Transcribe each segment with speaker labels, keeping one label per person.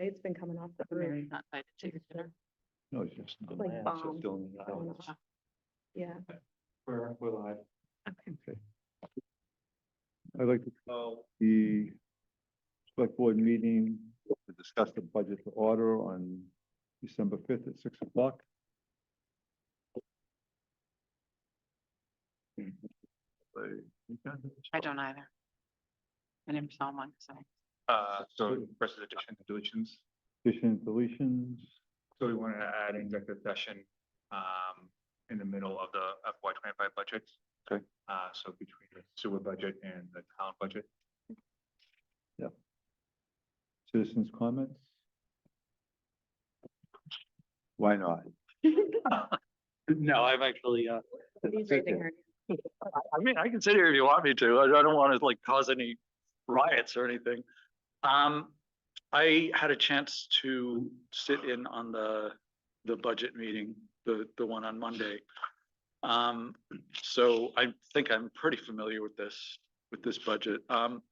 Speaker 1: It's been coming off the roof.
Speaker 2: Mary's not invited to your dinner.
Speaker 3: No, it's just. the
Speaker 1: Like
Speaker 3: land, so
Speaker 1: bomb.
Speaker 3: still in the
Speaker 1: going
Speaker 3: islands.
Speaker 1: off. Yeah.
Speaker 3: We're live.
Speaker 2: Okay.
Speaker 3: I'd like to call the select board meeting to discuss the budget to order on December 5th at 6 o'clock.
Speaker 2: I don't either. I never saw one, so.
Speaker 4: So versus addition and deletions.
Speaker 3: Addition, deletions.
Speaker 4: So we wanted to add an executive session in the middle of the FY 25 budget.
Speaker 3: Okay.
Speaker 4: So between the sewer budget and the town budget.
Speaker 3: Citizens' comments? Why not?
Speaker 5: No, I've actually,
Speaker 1: He's raising her.
Speaker 5: I mean, I can sit here if you want me to. I don't want to like cause any riots or anything. I had a chance to sit in on the budget meeting, the one on Monday. So I think I'm pretty familiar with this budget. And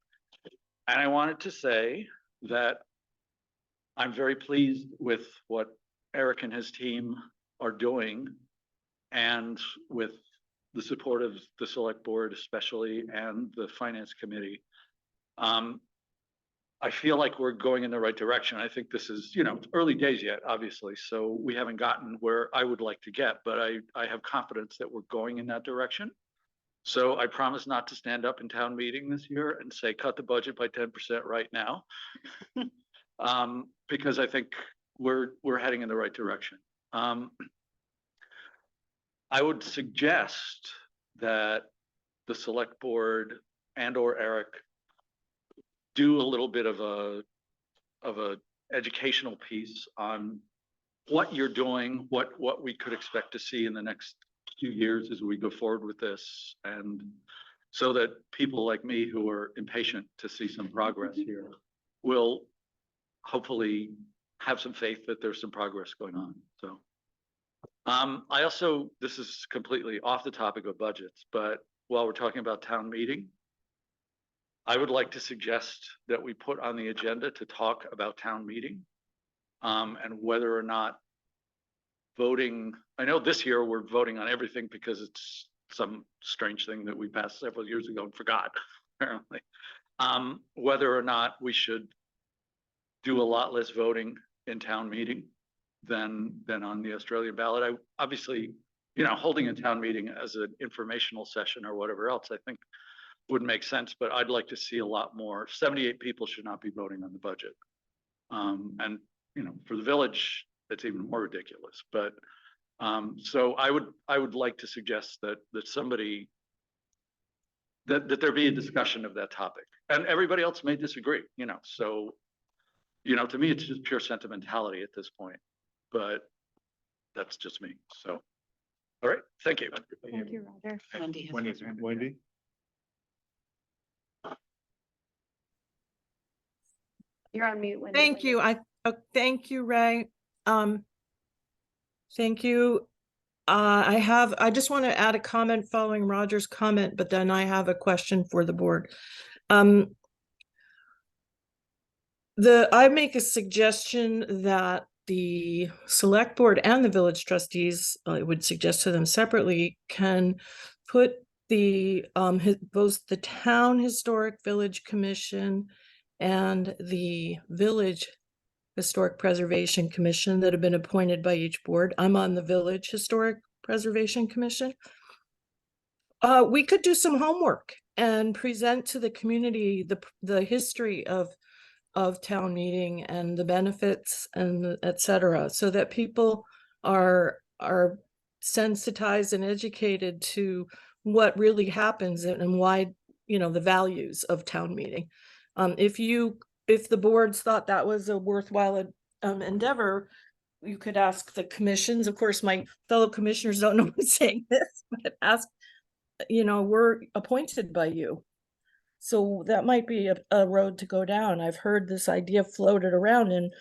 Speaker 5: I wanted to say that I'm very pleased with what Eric and his team are doing, and with the support of the select board especially, and the finance committee. I feel like we're going in the right direction. I think this is, early days yet, obviously, so we haven't gotten where I would like to get, but I have confidence that we're going in that direction. So I promise not to stand up in town meeting this year and say, cut the budget by 10% right now. Because I think we're heading in the right direction. I would suggest that the select board and/or Eric do a little bit of a educational piece on what you're doing, what we could expect to see in the next few years as we go forward with this, and so that people like me who are impatient to see some progress here will hopefully have some faith that there's some progress going on. So I also, this is completely off the topic of budgets, but while we're talking about town meeting, I would like to suggest that we put on the agenda to talk about town meeting, and whether or not voting, I know this year we're voting on everything because it's some strange thing that we passed several years ago and forgot, apparently. Whether or not we should do a lot less voting in town meeting than on the Australian ballot. I obviously, holding a town meeting as an informational session or whatever else, I think would make sense, but I'd like to see a lot more. 78 people should not be voting on the budget. And, for the village, it's even more ridiculous. But so I would like to suggest that somebody, that there be a discussion of that topic, and everybody else may disagree, so, to me, it's just pure sentimentality at this point, but that's just me. So, all right, thank you.
Speaker 1: Thank you, Roger.
Speaker 2: Wendy has
Speaker 4: Wendy's
Speaker 2: her
Speaker 4: hand.
Speaker 3: Wendy?
Speaker 1: You're on mute, Wendy.
Speaker 6: Thank you. Thank you, Ray. Thank you. I just want to add a comment following Roger's comment, but then I have a question for the board. I make a suggestion that the select board and the village trustees, I would suggest to them separately, can put both the town historic village commission and the village historic preservation commission that have been appointed by each board. I'm on the village historic preservation commission. We could do some homework and present to the community the history of town meeting and the benefits and etc., so that people are sensitized and educated to what really happens and why, the values of town meeting. If the boards thought that was a worthwhile endeavor, you could ask the commissions. Of course, my fellow commissioners don't know I'm saying this, but ask, we're appointed by you. So that might be a road to go down. I've heard this idea floated around, and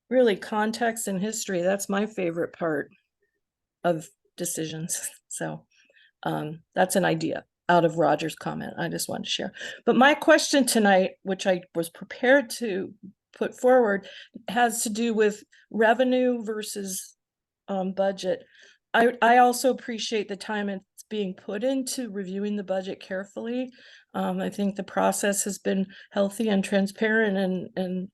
Speaker 6: really context and history, that's my favorite part of decisions. So that's an idea out of Roger's comment. I just wanted to share. But my question tonight, which I was prepared to put forward has to do with revenue versus budget. I also appreciate the time it's being put into reviewing the budget carefully. I think the process has been healthy and transparent, and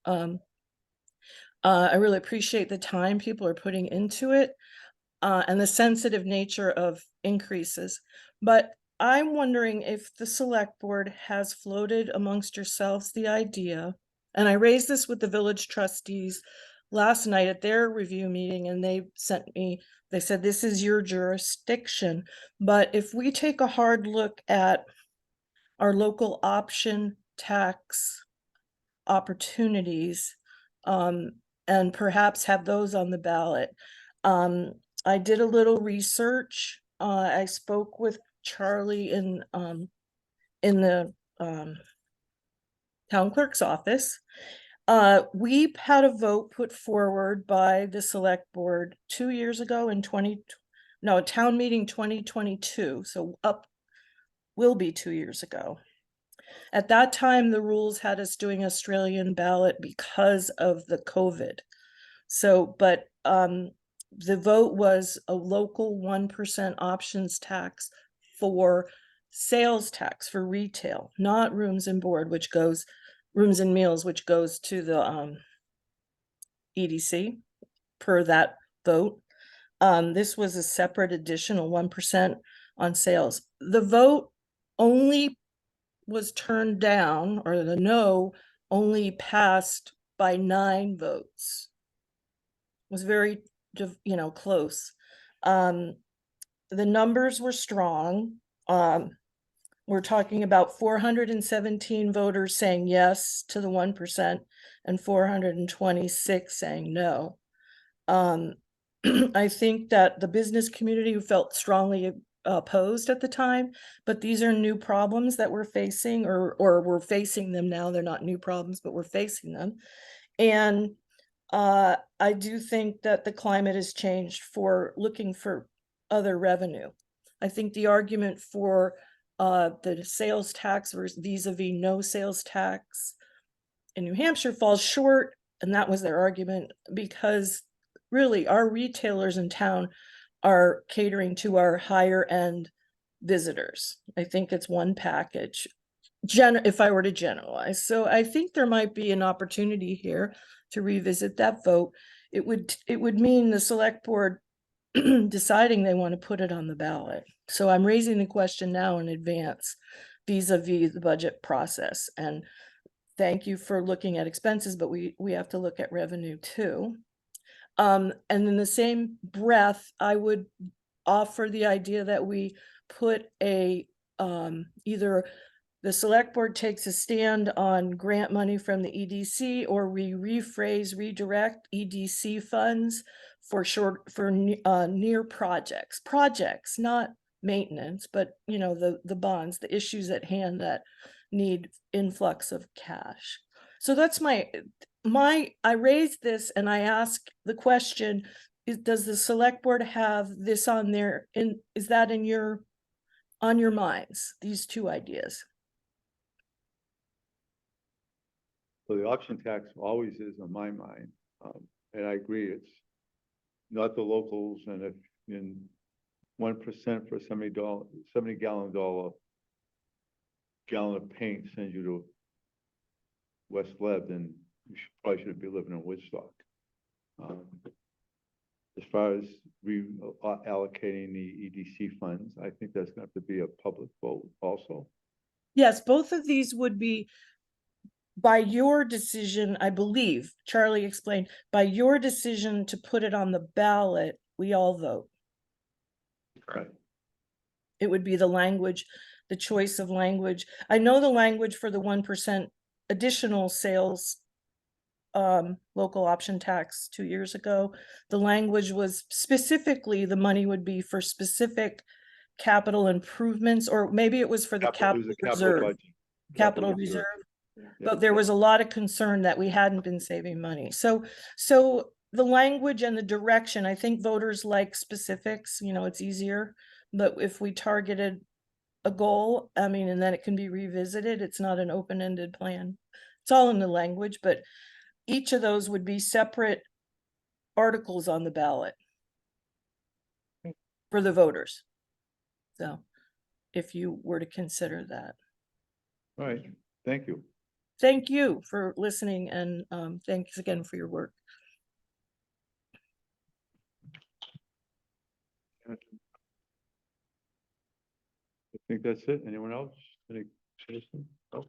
Speaker 6: I really appreciate the time people are putting into it, and the sensitive nature of increases. But I'm wondering if the select board has floated amongst yourselves the idea, and I raised this with the village trustees last night at their review meeting, and they said, this is your jurisdiction. But if we take a hard look at our local option tax opportunities, and perhaps have those on the ballot. I did a little research. I spoke with Charlie in the town clerk's office. We had a vote put forward by the select board 2 years ago in town meeting 2022. So will be 2 years ago. At that time, the rules had us doing Australian ballot because of the COVID. So, but the vote was a local 1% options tax for sales tax for retail, not rooms and meals, which goes to the EDC per that vote. This was a separate additional 1% on sales. The vote only was turned down, or the no only passed by 9 votes. It was very, close. The numbers were strong. We're talking about 417 voters saying yes to the 1% and 426 saying no. I think that the business community felt strongly opposed at the time, but these are new problems that we're facing, or we're facing them now. They're not new problems, but we're facing them. And I do think that the climate has changed for looking for other revenue. I think the argument for the sales tax versus vis-a-vis no sales tax in New Hampshire falls short, and that was their argument, because really our retailers in town are catering to our higher end visitors. I think it's one package, if I were to generalize. So I think there might be an opportunity here to revisit that vote. It would mean the select board deciding they want to put it on the ballot. So I'm raising the question now in advance vis-a-vis the budget process. And thank you for looking at expenses, but we have to look at revenue too. And in the same breath, I would offer the idea that we put either the select board takes a stand on grant money from the EDC, or we redirect EDC funds for near projects, not maintenance, but the bonds, the issues at hand that need influx of cash. So that's I raised this, and I ask the question, does the select board have this on is that on your minds, these two ideas?
Speaker 3: So the option tax always is on my mind, and I agree, it's not the locals, and if in 1% for $70 gallon of paint sends you to West Lev, then you probably shouldn't be living in Woodstock. As far as allocating the EDC funds, I think that's going to have to be a public vote also.
Speaker 6: Yes, both of these would be by your decision, I believe, Charlie explained, by your decision to put it on the ballot, we all vote.
Speaker 3: Right.
Speaker 6: It would be the language, the choice of language. I know the language for the 1% additional sales local option tax 2 years ago. The language was specifically the money would be for specific capital improvements, or maybe it was for the capital reserve.
Speaker 3: Budget.
Speaker 6: Capital reserve.
Speaker 3: Yeah.
Speaker 6: But there was a lot of concern that we hadn't been saving money. So the language and the direction, I think voters like specifics, it's easier. But if we targeted a goal, and then it can be revisited, it's not an open-ended plan. It's all in the language, but each of those would be separate articles on the ballot for the voters. So if you were to consider that.
Speaker 3: All right, thank you.
Speaker 6: Thank you for listening and thanks again for your work.
Speaker 3: I think that's it. Anyone else? Any citizen? Oh.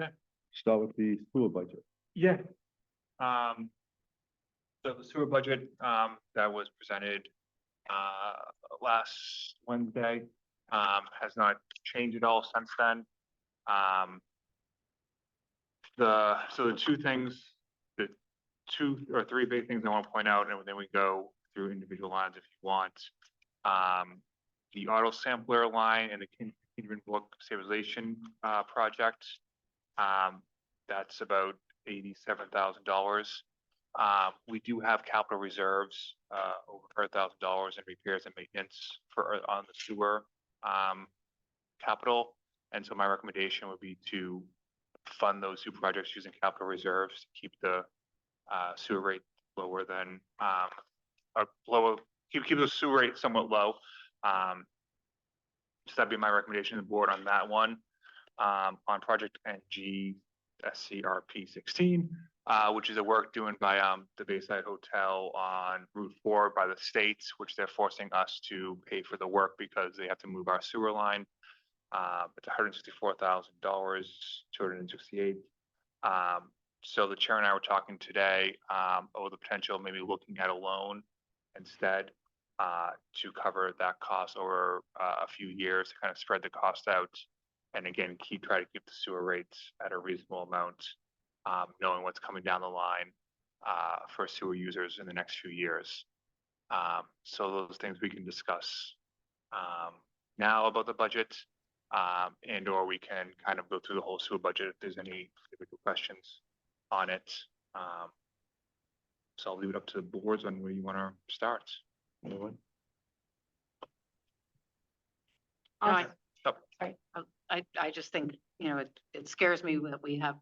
Speaker 4: Okay.
Speaker 3: Start with the school budget.
Speaker 4: Yeah. So the sewer budget, that was presented, last Wednesday, has not changed at all since then. So the two things, the two or three big things I want to point out, and then we go through individual lines if you want. The auto sampler line and the Kindred book stabilization, project. That's about $87,000. We do have capital reserves, over $100,000 in repairs and maintenance for, on the sewer, capital. And so my recommendation would be to fund those two projects using capital reserves, to keep the, sewer rate lower than, keep the sewer rate somewhat low. So that'd be my recommendation to the board on that one. On project NG SCRP 16, which is a work doing by the Bayside Hotel on Route 4 by the states, which they're forcing us to pay for the work because they have to move our sewer line. It's $164,000, 268. So the chair and I were talking today over the potential, maybe looking at a loan instead to cover that cost over a few years, to kind of spread the cost out. And again, try to keep the sewer rates at a reasonable amount, knowing what's coming down the line for sewer users in the next few years. So those things we can discuss now about the budget, and or we can kind of go through the whole sewer budget if there's any specific questions on it. So I'll leave it up to the boards on where you want to start. Anyone?
Speaker 2: No, I-
Speaker 4: Oh.
Speaker 2: Sorry, I just think, you know, it scares me that we have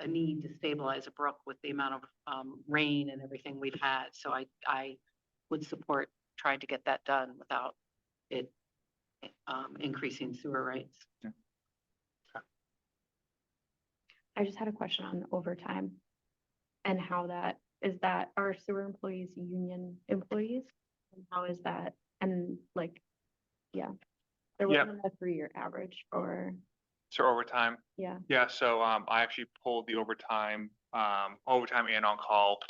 Speaker 2: a need to stabilize a brook with the amount of rain and everything we've had. So I would support trying to get that done without it increasing sewer rates.
Speaker 1: I just had a question on overtime. And how that, is that our sewer employees union employees? And how is that? And like, yeah. There
Speaker 4: Yeah.
Speaker 1: wasn't a 3-year average or,
Speaker 4: So overtime.
Speaker 1: yeah.
Speaker 4: Yeah, so I actually pulled the overtime and on call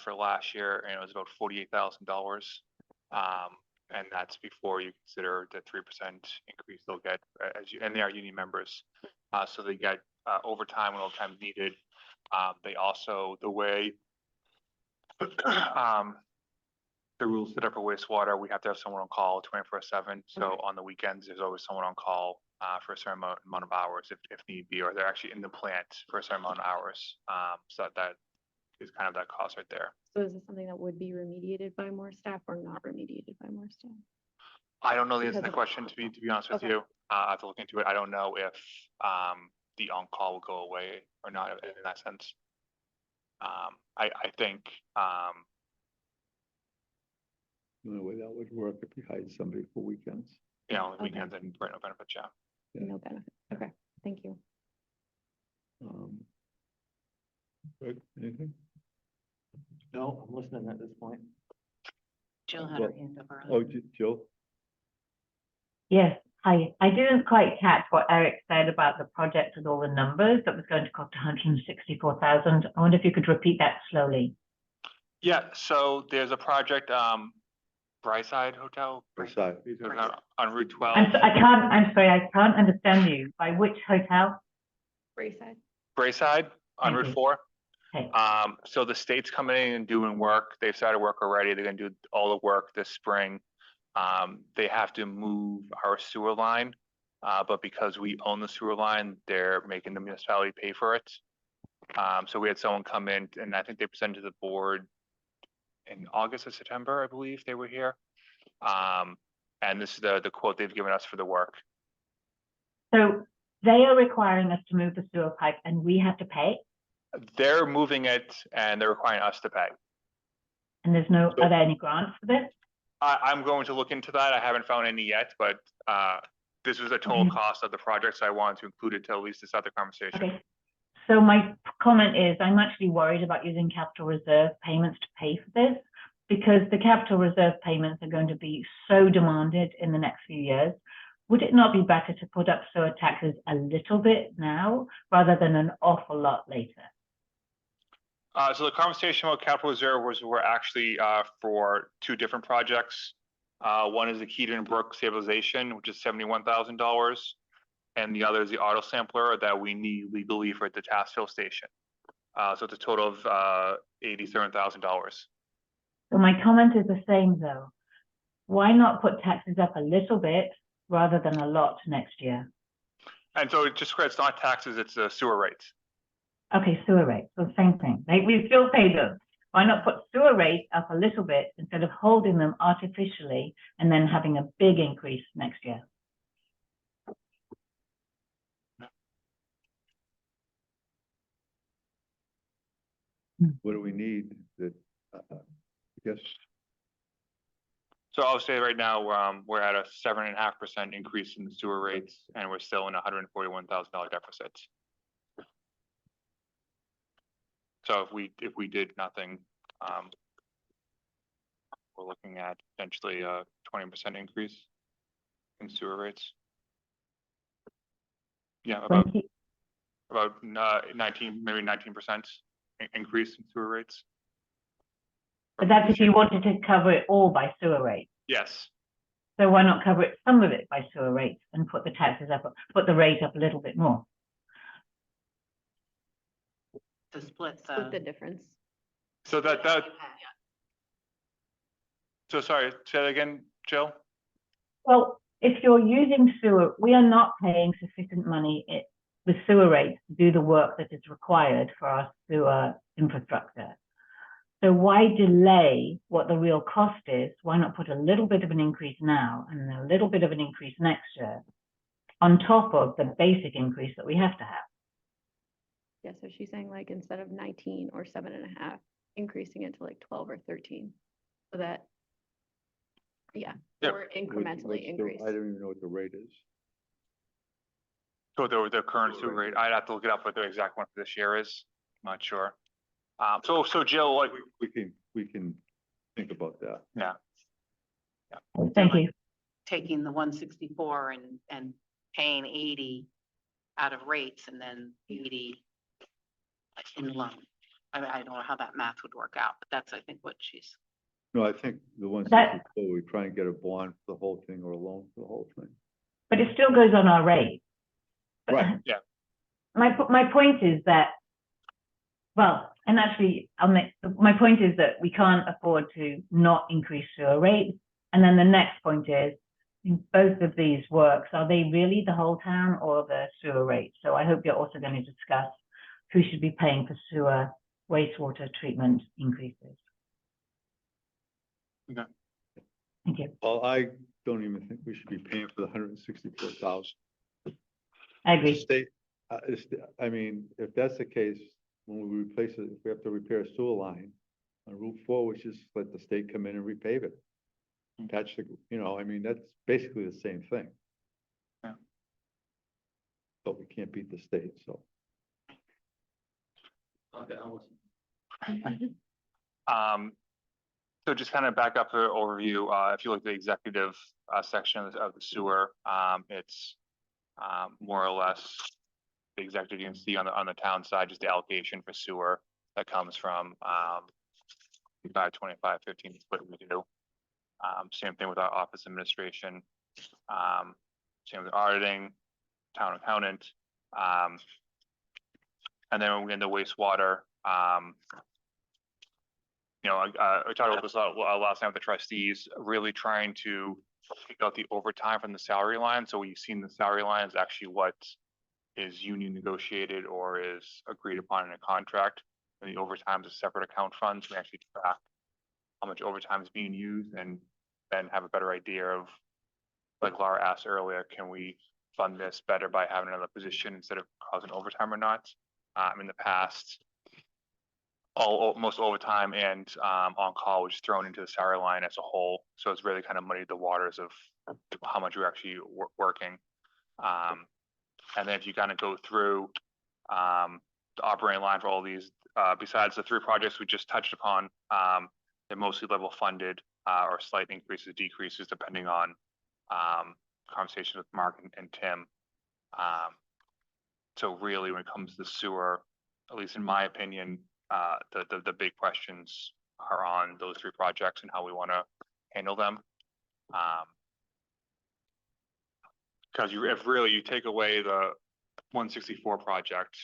Speaker 4: for last year, and it was about $48,000. And that's before you consider the 3% increase they'll get and they are union members. So they get overtime when overtime is needed. They also, the way the rules set up for wastewater, we have to have someone on call 24/7. So
Speaker 1: Okay.
Speaker 4: on the weekends, there's always someone on call for a certain amount of hours if need be, or they're actually in the plant for a certain amount of hours. So that is kind of that cost right there.
Speaker 1: So is this something that would be remediated by more staff or not remediated by more staff?
Speaker 4: I don't know the answer to
Speaker 1: Because
Speaker 4: that
Speaker 1: of-
Speaker 4: question, to be honest with
Speaker 1: Okay.
Speaker 4: you. I have to look into it. I don't know if the on-call will go away or not in that sense. I think
Speaker 3: The only way that would work if you hired somebody for weekends.
Speaker 4: you know,
Speaker 1: Okay.
Speaker 4: weekends and no benefits, yeah.
Speaker 3: Yeah.
Speaker 1: No benefit. Okay, thank you.
Speaker 3: Greg, anything?
Speaker 7: No, I'm listening at this point.
Speaker 2: Jill had her
Speaker 3: Well,
Speaker 2: hand up earlier.
Speaker 3: Oh, Jill?
Speaker 8: Yes, hi. I didn't quite catch what Eric said about the project and all the numbers that was going to cost 164,000. I wonder if you could repeat that slowly.
Speaker 4: Yeah, so there's a project, Bryside Hotel.
Speaker 3: Bryside.
Speaker 4: It's on Route 12.
Speaker 8: I'm sorry, I can't understand you. By which hotel?
Speaker 1: Brayside.
Speaker 4: Brayside on
Speaker 8: Thank
Speaker 4: Route
Speaker 8: you.
Speaker 4: 4.
Speaker 8: Okay.
Speaker 4: So the state's coming in and doing work. They've started work already. They're gonna do all the work this spring. They have to move our sewer line, but because we own the sewer line, they're making the municipality pay for it. So we had someone come in, and I think they presented to the board in August or September, I believe they were here. And this is the quote they've given us for the work.
Speaker 8: So they are requiring us to move the sewer pipe and we have to pay,
Speaker 4: They're moving it and they're requiring us to pay.
Speaker 8: and there's no, are there any grants for this?
Speaker 4: I'm going to look into that. I haven't found any yet, but this was a total
Speaker 8: Okay.
Speaker 4: cost of the project, so I wanted to include it to at least this other conversation.
Speaker 8: Okay. So my comment is, I'm actually worried about using capital reserve payments to pay for this, because the capital reserve payments are going to be so demanded in the next few years. Would it not be better to put up sewer taxes a little bit now rather than an awful lot later?
Speaker 4: So the conversation about capital reserve were actually for two different projects. One is the Keaton Brook stabilization, which is $71,000. And the other is the auto sampler that we need legally for the Tassville station. So it's a total of $87,000.
Speaker 8: So my comment is the same though. Why not put taxes up a little bit rather than a lot next year?
Speaker 4: And so it just, it's not taxes, it's sewer rates.
Speaker 8: Okay, sewer rates, so same thing. We still pay them. Why not put sewer rates up a little bit instead of holding them artificially and then having a big increase next year?
Speaker 3: What do we need that, I guess,
Speaker 4: So I'll say right now, we're at a 7.5% increase in the sewer rates and we're still in a $141,000 deficit. So if we did nothing, we're looking at potentially a 20% increase in sewer rates. Yeah, about 19, maybe 19% increase in sewer rates.
Speaker 8: But that's if you wanted to cover it all by sewer rates.
Speaker 4: Yes,
Speaker 8: So why not cover it, some of it by sewer rates and put the taxes up, put the rate up a little bit more?
Speaker 2: To split
Speaker 1: Split the
Speaker 2: the.
Speaker 1: difference.
Speaker 4: so so sorry, say that again, Jill?
Speaker 8: Well, if you're using sewer, we are not paying sufficient money with sewer rates to do the work that is required for our sewer infrastructure. So why delay what the real cost is? Why not put a little bit of an increase now and a little bit of an increase next year on top of the basic increase that we have to have?
Speaker 1: Yeah, so she's saying like instead of 19 or 7.5, increasing it to like 12 or 13. So that, yeah,
Speaker 4: Yep.
Speaker 1: or
Speaker 3: what's
Speaker 1: incrementally
Speaker 3: the-
Speaker 1: increase.
Speaker 3: I don't even know what the rate is.
Speaker 4: So the current sewer rate, I'd have to look it up what the exact one for this year is, not sure. So Jill, like,
Speaker 3: We can think about that.
Speaker 4: yeah,
Speaker 8: Thank you.
Speaker 2: Taking the 164 and paying 80 out of rates and then 80 in loan. I mean, I don't know how that math would work out, but that's, I think, what she's.
Speaker 3: No, I think the one
Speaker 8: That-
Speaker 3: sixty-four, we try and get a bond for the whole thing or a loan for the whole thing.
Speaker 8: But it still goes on our rate.
Speaker 3: Right.
Speaker 4: Yeah.
Speaker 8: My point is that, well, and actually, my point is that we can't afford to not increase sewer rates. And then the next point is, in both of these works, are they really the whole town or the sewer rates? So I hope you're also going to discuss who should be paying for sewer wastewater treatment increases.
Speaker 4: Okay.
Speaker 8: Thank you.
Speaker 3: Well, I don't even think we should be paying for the 164,000.
Speaker 8: I agree.
Speaker 3: State, I mean, if that's the case, when we replace it, if we have to repair a sewer line on Route 4, we just let the state come in and repave it. Attach the, I mean, that's basically the same thing.
Speaker 4: Yeah.
Speaker 3: But we can't beat the state, so.
Speaker 7: Okay, I'll listen.
Speaker 4: So just kind of back up the overview, if you look at the executive section of the sewer, it's more or less the executive, you can see on the town side, just the allocation for sewer that comes from 25, 15, split we do. Same thing with our office administration, same with auditing, town accountant, and then when we get into wastewater, I talked about this last time with the trustees, really trying to pick out the overtime from the salary line. So we've seen the salary line is actually what is union negotiated or is agreed upon in a contract. And the overtime is a separate account fund. So we actually track how much overtime is being used and then have a better idea of, like Laura asked earlier, can we fund this better by having another position instead of causing overtime or not. In the past, most overtime and on call was thrown into the salary line as a whole. So it's really kind of muddied the waters of how much we're actually working. And then if you kind of go through the operating line for all these, besides the 3 projects we just touched upon, they're mostly level funded or slight increases, decreases, depending on conversation with Mark and Tim. So really, when it comes to sewer, at least in my opinion, the big questions are on those 3 projects and how we want to handle them. Because if really you take away the 164 project,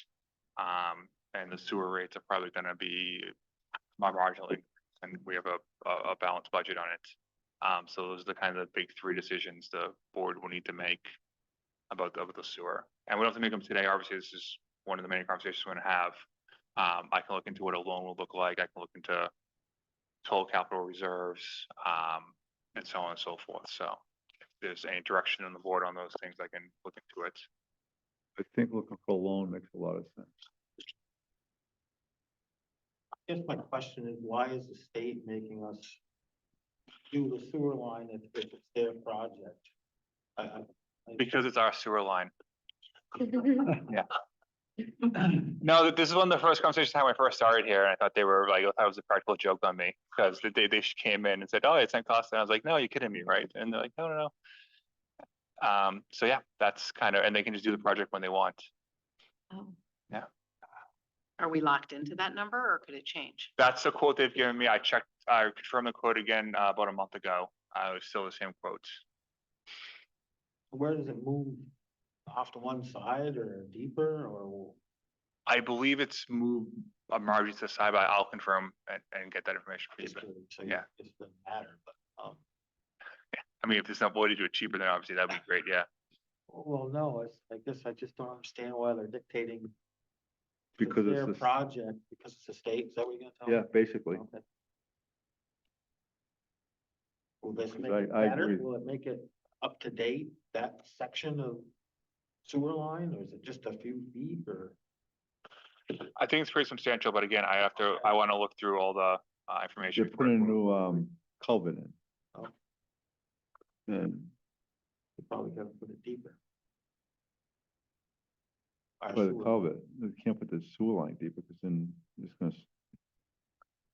Speaker 4: and the sewer rates are probably going to be marginally, and we have a balanced budget on it. So those are the kind of the big 3 decisions the board will need to make about the sewer. And we don't have to make them today. Obviously, this is one of the main conversations we're going to have. I can look into what a loan will look like. I can look into total capital reserves, and so on and so forth. So if there's any direction on the board on those things, I can look into it.
Speaker 3: I think looking for a loan makes a lot of sense.
Speaker 7: I guess my question is, why is the state making us do the sewer line if it's their project?
Speaker 4: Because it's our sewer line. No, this is one of the first conversations I had when I first started here, and I thought they were like, that was a practical joke on me, because they came in and said, oh, it's not cost, and I was like, no, you're kidding me, right? And they're like, no. So yeah, that's kind of, and they can just do the project when they want.
Speaker 1: Oh,
Speaker 2: Are we locked into that number or could it change?
Speaker 4: That's the quote they've given me. I confirmed the quote again about a month ago. It was still the same quote.
Speaker 7: Where does it move? Off to one side or deeper or?
Speaker 4: I believe it's moved a margin to the side, but I'll confirm and get that information for you. But
Speaker 7: So
Speaker 4: yeah.
Speaker 7: It doesn't matter, but,
Speaker 4: I mean, if there's no way to do it cheaper, then obviously that'd be great. Yeah.
Speaker 7: well, no, I guess I just don't understand why they're dictating.
Speaker 3: Because it's
Speaker 7: their
Speaker 3: the-
Speaker 7: project, because it's a state, is that what you're gonna tell me?
Speaker 3: Yeah, basically.
Speaker 7: Okay. Will this
Speaker 3: Because
Speaker 7: make it
Speaker 3: I
Speaker 7: better?
Speaker 3: agree.
Speaker 7: Will it make it up to date, that section of sewer line, or is it just a few feet, or?
Speaker 4: I think it's pretty substantial, but again, I want to look through all the information.
Speaker 3: They're putting a new culvert in.
Speaker 7: Oh.
Speaker 3: And
Speaker 7: You probably gotta put it deeper. Our
Speaker 3: for the
Speaker 7: sewer-
Speaker 3: culvert, they can't put the sewer line deep because then it's gonna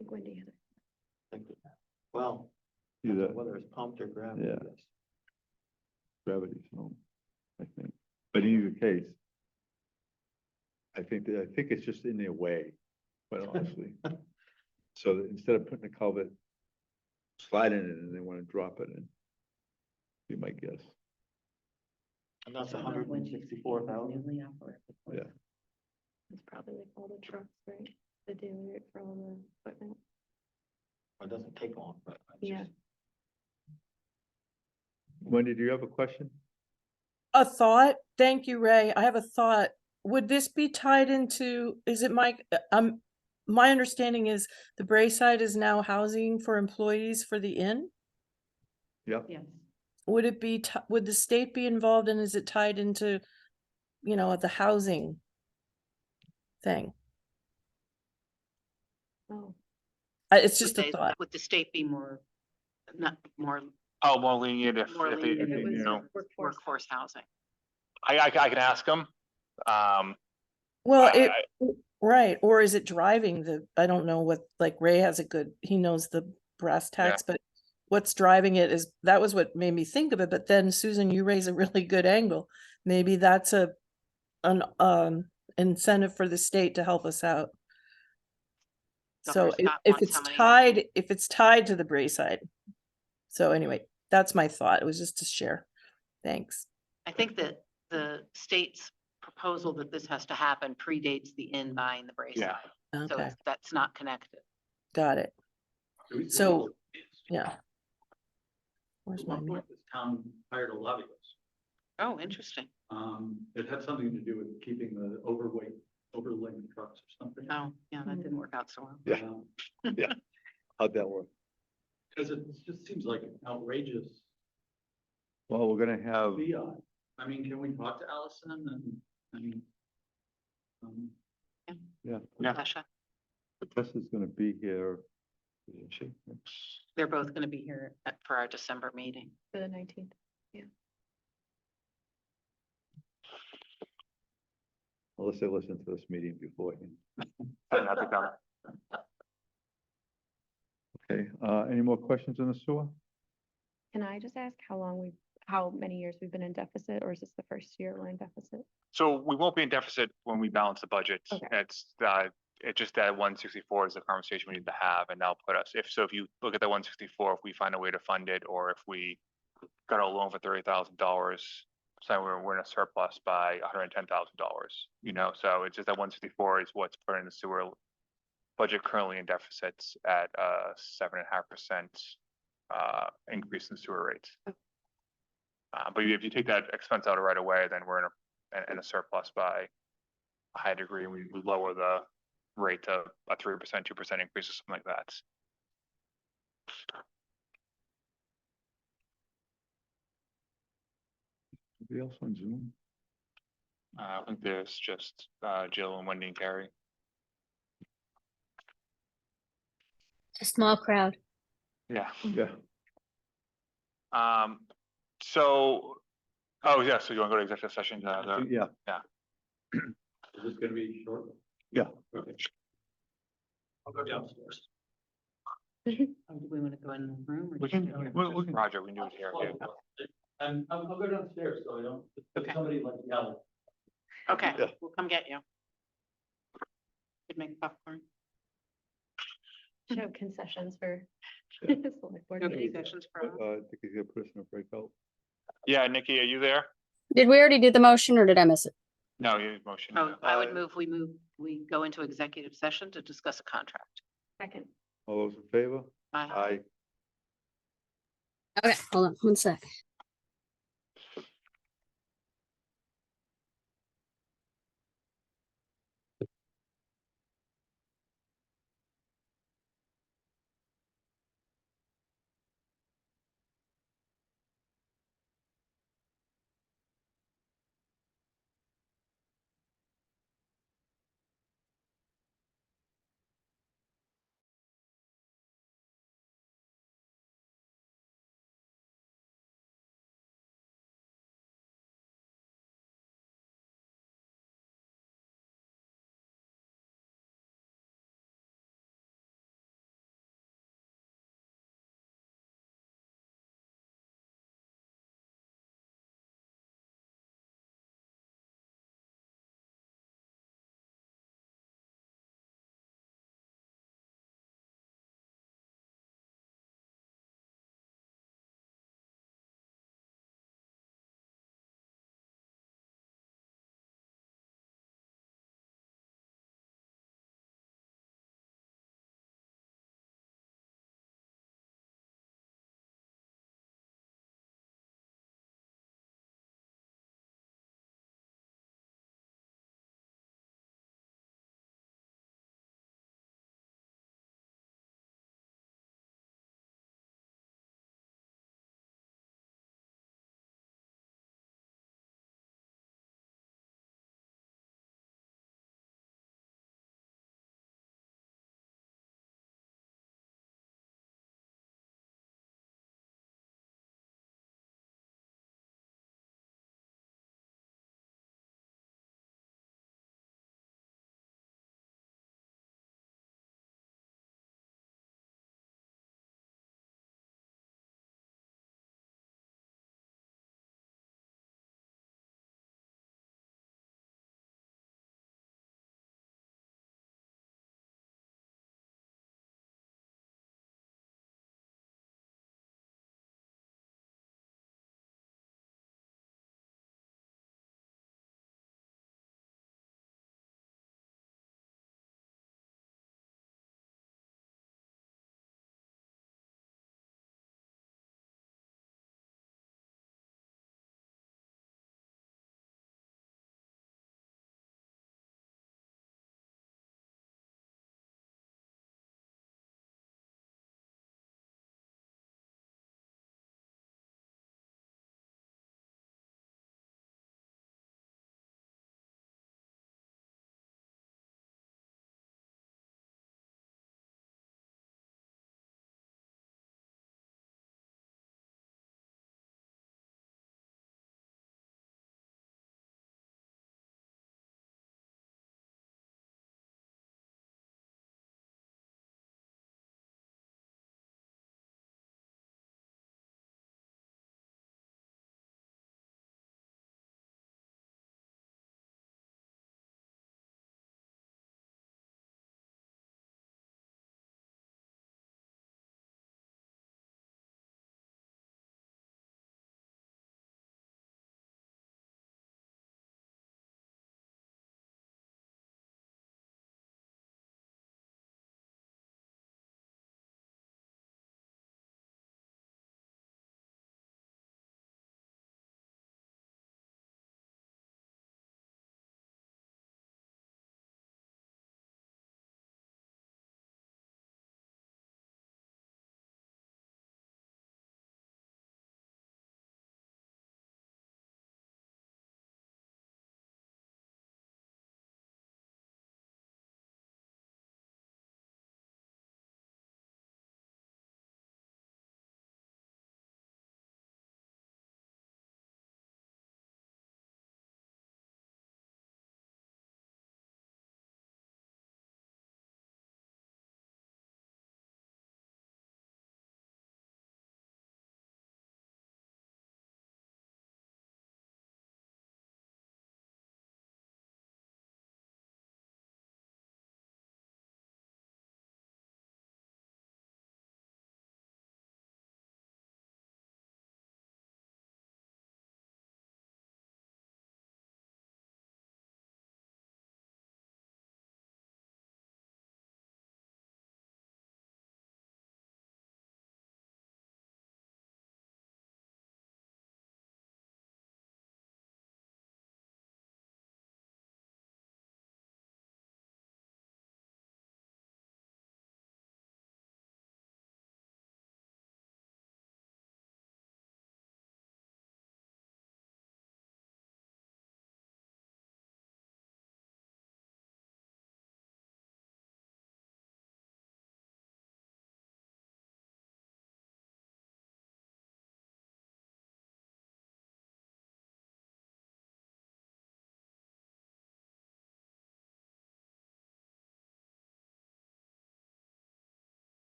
Speaker 1: Wendy had
Speaker 7: Well,
Speaker 3: either
Speaker 7: whether it's pumped or gravity,
Speaker 3: Yeah.
Speaker 7: yes.
Speaker 3: gravity, so I think. But in either case, I think it's just in their way, quite honestly. So that instead of putting a culvert, sliding it in, they want to drop it in. Be my guess.
Speaker 7: And that's 164,000.
Speaker 3: Yeah.
Speaker 1: It's probably like all the trucks, right? The daily rate for all the equipment.
Speaker 7: It doesn't take long, but. I
Speaker 1: Yeah.
Speaker 7: just-
Speaker 3: Wendy, do you have a question?
Speaker 6: A thought? Thank you, Ray. I have a thought. Would this be tied into, is it Mike? My understanding is the Braeside is now housing for employees for the inn.
Speaker 3: Yep.
Speaker 2: Yes.
Speaker 6: Would it be, would the state be involved, and is it tied into, the housing thing?
Speaker 1: Oh,
Speaker 6: It's just a thought.
Speaker 2: Would the state be more, not more,
Speaker 4: Oh, more lenient if
Speaker 2: more
Speaker 4: they,
Speaker 2: lenient if it
Speaker 4: you
Speaker 2: was
Speaker 4: know,
Speaker 2: workforce housing?
Speaker 4: I can ask them.
Speaker 6: Well,
Speaker 4: I-
Speaker 6: right, or is it driving I don't know what, like Ray has he knows the brass tacks, but what's driving it that was what made me think of it, but then Susan, you raise a really good angle. Maybe that's an incentive for the state to help us out. So
Speaker 2: Governor Scott
Speaker 6: if
Speaker 2: wants
Speaker 6: it's
Speaker 2: how many-
Speaker 6: tied to the Braeside. So anyway, that's my thought. It was just to share. Thanks.
Speaker 2: I think that the state's proposal that this has to happen predates the inn buying the Braeside. So
Speaker 6: Okay,
Speaker 2: that's not connected.
Speaker 6: got it. So, yeah. Where's
Speaker 9: At
Speaker 6: my,
Speaker 9: one point, this town hired a lobbyist.
Speaker 2: Oh, interesting.
Speaker 9: It had something to do with keeping the overland trucks or something.
Speaker 2: Oh, yeah, that didn't work out so well.
Speaker 3: Yeah. How'd that work?
Speaker 9: Because it just seems like an outrageous
Speaker 3: Well, we're gonna have,
Speaker 9: fiat. I mean, can we talk to Allison and, I mean,
Speaker 3: Yeah,
Speaker 4: Yeah.
Speaker 2: Natasha,
Speaker 3: Tessa's gonna be here, isn't she?
Speaker 2: they're both gonna be here for our December meeting.
Speaker 1: For the 19th.
Speaker 3: Unless they listen to this meeting beforehand.
Speaker 4: Doesn't have to come.
Speaker 3: Okay, any more questions on the sewer?
Speaker 1: Can I just ask how many years we've been in deficit, or is this the first year we're in deficit?
Speaker 4: So we won't be in deficit when we balance the budget.
Speaker 1: Okay.
Speaker 4: It's just that 164 is the conversation we need to have, and that'll put us, if you look at the 164, if we find a way to fund it, or if we got a loan for $30,000, so we're in a surplus by $110,000, you know, so it's just that 164 is what's put in the sewer budget currently in deficits at 7.5% increase in sewer rates. But if you take that expense out right away, then we're in a surplus by a high degree, and we lower the rate to a 3%, 2% increase or something like that.
Speaker 3: Anybody else on Zoom?
Speaker 4: I think there's just Jill and Wendy and Carrie.
Speaker 10: A small crowd.
Speaker 4: Yeah.
Speaker 3: Yeah,
Speaker 4: So, oh yeah, so you want to go to executive session?
Speaker 3: yeah,
Speaker 9: is this gonna be short?
Speaker 3: yeah.
Speaker 9: Okay. I'll go downstairs.
Speaker 2: Do we want to go in the room? Or
Speaker 4: We
Speaker 2: just
Speaker 4: can,
Speaker 2: do it?
Speaker 4: Roger, we can do it here. Yeah.
Speaker 9: And I'll go downstairs, so I don't,
Speaker 2: Okay.
Speaker 9: if somebody like yell.
Speaker 2: Okay,
Speaker 3: Yeah.
Speaker 2: we'll come get you. Could make popcorn.
Speaker 1: Should have concessions for select board
Speaker 2: No
Speaker 1: meetings.
Speaker 2: concessions for
Speaker 3: But,
Speaker 2: us.
Speaker 3: I think you're a person of breakout.
Speaker 4: Yeah, Nikki, are you there?
Speaker 10: Did we already do the motion or did I miss it?
Speaker 4: No, you motion.
Speaker 2: Oh, I would we go into executive session to discuss a contract.
Speaker 1: Second.
Speaker 3: All those in favor?
Speaker 2: Aye.
Speaker 3: Aye.
Speaker 10: Okay, hold on one sec.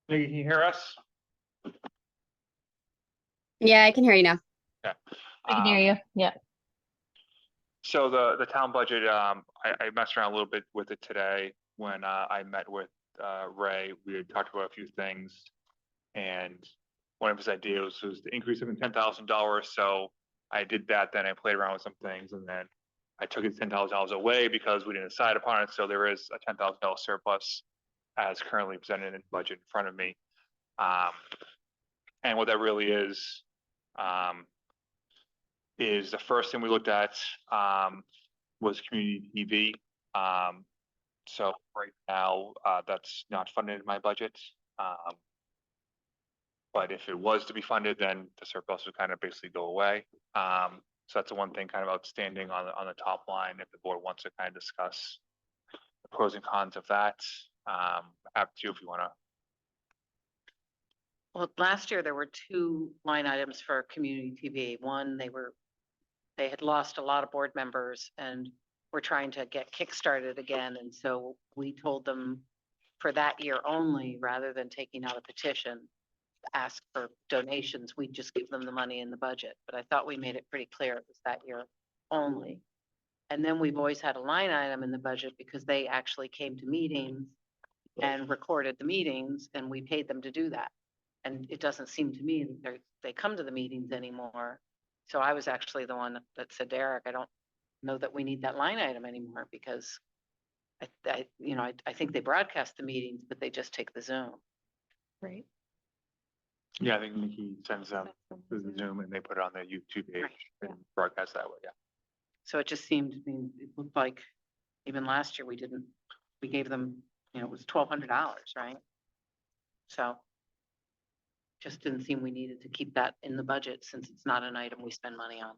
Speaker 4: Nikki, can you hear us?
Speaker 10: Yeah, I can hear you now.
Speaker 4: Yeah.
Speaker 10: I can hear you. Yeah.
Speaker 4: So the town budget, I messed around a little bit with it today when I met with Ray. We had talked about a few things. And one of his ideas was the increase of $10,000. So I did that, then I played around with some things, and then I took his $10,000 away because we didn't decide upon it. So there is a $10,000 surplus as currently presented in the budget in front of me. And what that really is the first thing we looked at was community TV. So right now, that's not funded in my budget. But if it was to be funded, then the surplus would kind of basically go away. So that's the one thing kind of outstanding on the top line, if the board wants to kind of discuss the pros and cons of that. Happy to if you want to.
Speaker 2: Well, last year there were two line items for community TV. One, they had lost a lot of board members and were trying to get kickstarted again. And so we told them for that year only, rather than taking out a petition, ask for donations, we'd just give them the money in the budget. But I thought we made it pretty clear it was that year only. And then we've always had a line item in the budget because they actually came to meetings and recorded the meetings, and we paid them to do that. And it doesn't seem to me that they come to the meetings anymore. So I was actually the one that said, Derek, I don't know that we need that line item anymore, because I think they broadcast the meetings, but they just take the Zoom.
Speaker 1: Right.
Speaker 4: Yeah, I think Nikki sends them to the Zoom and they put it on their YouTube page
Speaker 2: Right,
Speaker 4: and broadcast that way. Yeah.
Speaker 2: So it just seemed, I mean, it looked like even last year we gave them, it was $1,200, right? So just didn't seem we needed to keep that in the budget since it's not an item we spend money on.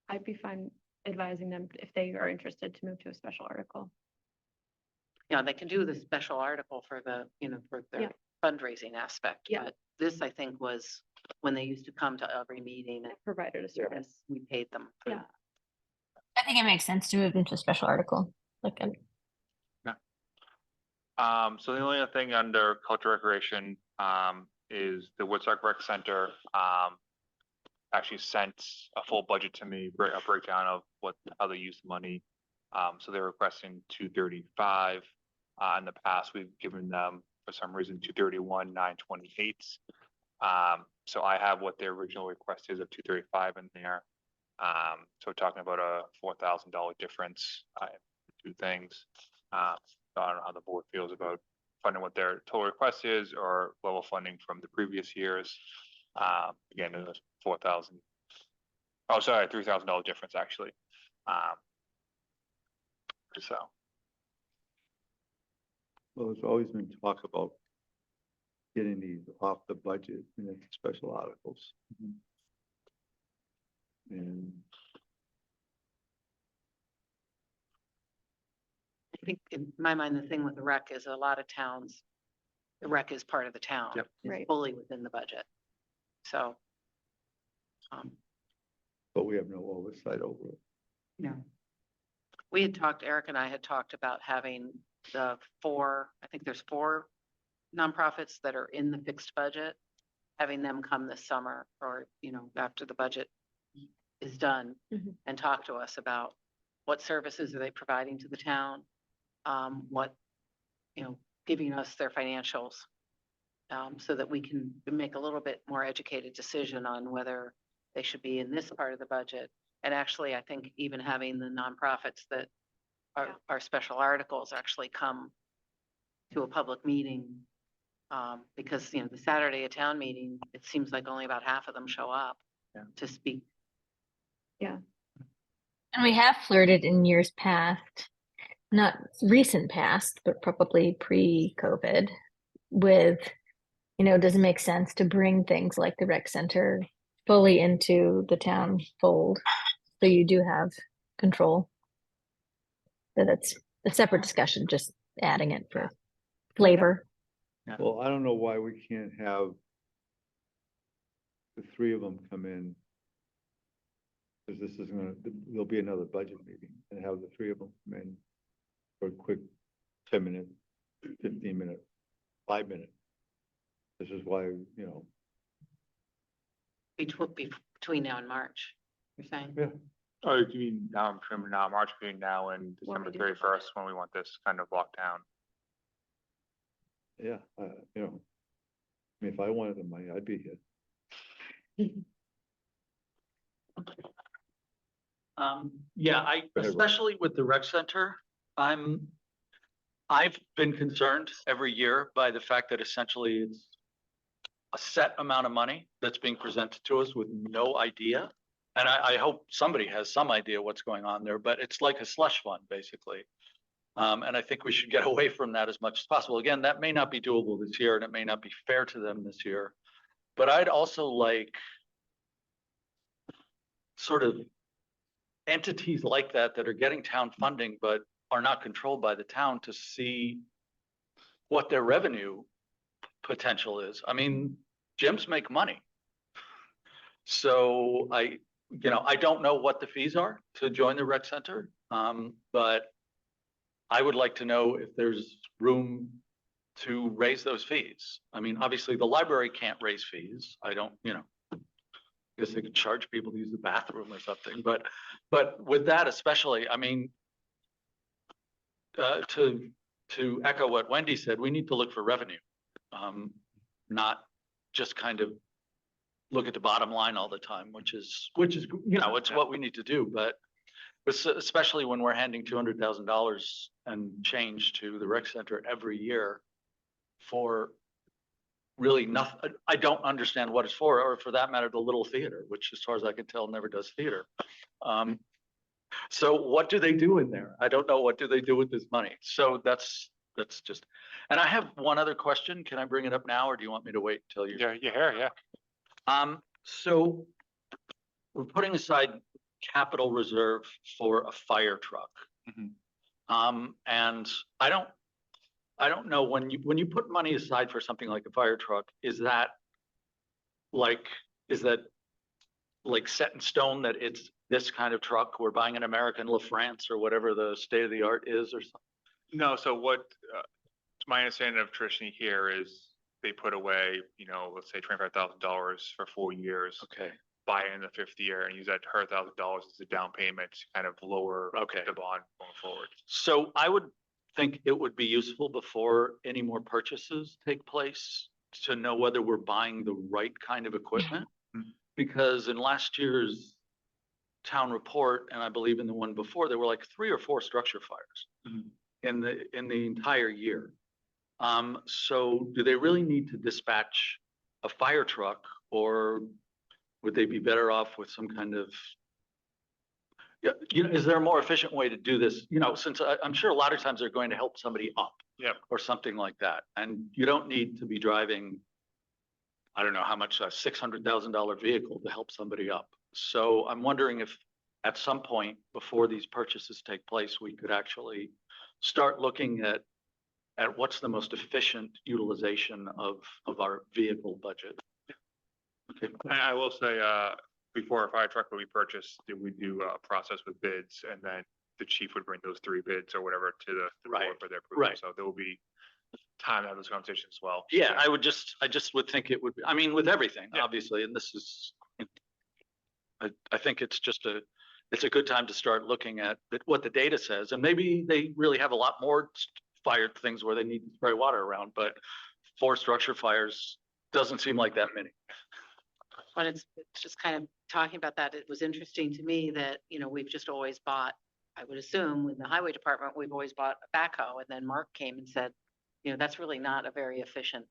Speaker 1: I'd be fine advising them if they are interested to move to a special article.
Speaker 2: They can do the special article for for
Speaker 1: Yeah.
Speaker 2: their fundraising aspect.
Speaker 1: Yeah.
Speaker 2: But this, I think, was when they used to come to every meeting and
Speaker 1: Provided a service.
Speaker 2: we paid them. for
Speaker 1: Yeah.
Speaker 10: I think it makes sense to move into a special article.
Speaker 4: So the only other thing under culture recreation is the Woodstock Rec Center actually sent a full budget to me, a breakdown of how they use the money. So they're requesting 235. In the past, we've given them for some reason 231,928. So I have what their original request is of 235 in there. So we're talking about a $4,000 difference. Two things. I don't know how the board feels about funding what their total request is or level funding from the previous years. Again, it was $3,000 difference actually. So.
Speaker 3: Well, there's always been talk about getting these off the budget and into special articles. And
Speaker 2: I think in my mind, the thing with the rec is a lot of towns, the rec is part of the town.
Speaker 4: Yep.
Speaker 2: It's
Speaker 1: Right.
Speaker 2: fully within the budget. So.
Speaker 3: but we have no oversight over it.
Speaker 2: No. Eric and I had talked about having I think there's 4 nonprofits that are in the fixed budget, having them come this summer or, after the budget is done
Speaker 1: Mhm.
Speaker 2: and talk to us about what services are they providing to the town, giving us their financials, so that we can make a little bit more educated decision on whether they should be in this part of the budget. And actually, I think even having the nonprofits that are special articles actually come to a public meeting, because, the Saturday at town meeting, it seems like only about half of them show up to speak.
Speaker 11: And we have flirted in years past, not recent past, but probably pre-COVID, with, does it make sense to bring things like the rec center fully into the town fold? So you do have control. So that's a separate discussion, just adding it for flavor.
Speaker 3: Well, I don't know why we can't have the 3 of them come in. Because this is there'll be another budget meeting and have the 3 of them come in for a quick 10-minute, 15-minute 5 minutes. This is why, you know,
Speaker 2: Between now and March, you're saying?
Speaker 3: yeah,
Speaker 4: Oh, you mean now, between now, March, between now and
Speaker 1: When we
Speaker 4: December
Speaker 1: do the budget.
Speaker 4: 31st, when we want this kind of locked down?
Speaker 3: yeah, you know. I mean, if I wanted the money, I'd be here.
Speaker 5: Yeah,
Speaker 3: ahead, Rob.
Speaker 5: especially with the rec center, I've been concerned every year by the fact that essentially it's a set amount of money that's being presented to us with no idea. And I hope somebody has some idea what's going on there, but it's like a slush fund, basically. And I think we should get away from that as much as possible. Again, that may not be doable this year and it may not be fair to them this year. But I'd also like sort of entities like that that are getting town funding but are not controlled by the town to see what their revenue potential is. I mean, gyms make money. So I don't know what the fees are to join the rec center, but I would like to know if there's room to raise those fees. I mean, obviously the library can't raise fees. I don't, I guess they could charge people to use the bathroom or something, but with that especially, I mean, to echo what Wendy said, we need to look for revenue, not just kind of look at the bottom line all the time, which is, it's what we need to do, but especially when we're handing $200,000 and change to the rec center every year for really nothing. I don't understand what it's for, or for that matter, the Little Theater, which as far as I can tell, never does theater. So what do they do in there? I don't know. What do they do with this money? So that's just, and I have one other question. Can I bring it up now, or do you want me to wait till you?
Speaker 4: Yeah, you're here, yeah.
Speaker 5: So we're putting aside capital reserve for a fire truck. And I don't know, when you put money aside for something like a fire truck, is that like set in stone that it's this kind of truck? We're buying an American LaFrance or whatever the state of the art is or something?
Speaker 4: No, so what, my understanding of traditionally here is they put away, let's say $25,000 for 4 years.
Speaker 5: Okay.
Speaker 4: Buy it in the 5th year and use that $100,000 as a down payment to kind of lower the bond going forward.
Speaker 5: So I would think it would be useful before any more purchases take place to know whether we're buying the right kind of equipment. Because in last year's town report, and I believe in the one before, there were like 3 or 4 structure fires in the entire year. So do they really need to dispatch a fire truck, or would they be better off with some kind of, is there a more efficient way to do this? Since I'm sure a lot of times they're going to help somebody up.
Speaker 4: Yep.
Speaker 5: Or something like that. And you don't need to be driving, I don't know how much, a $600,000 vehicle to help somebody up. So I'm wondering if at some point before these purchases take place, we could actually start looking at what's the most efficient utilization of our vehicle budget. Okay.
Speaker 4: I will say, before a fire truck would be purchased, we do a process with bids, and then the chief would bring those 3 bids or whatever to the board for their approval.
Speaker 5: Right.
Speaker 4: So there will be time to have those conversations as well.
Speaker 5: Yeah, I just would think it would be, I mean, with everything,
Speaker 4: Yeah.
Speaker 5: obviously, and this is, I think it's just it's a good time to start looking at what the data says, and maybe they really have a lot more fired things where they need to spray water around, but 4 structure fires doesn't seem like that many.
Speaker 2: But it's just kind of talking about that. It was interesting to me that, we've just always bought, I would assume in the highway department, we've always bought a backhoe. And then Mark came and said, that's really not a very efficient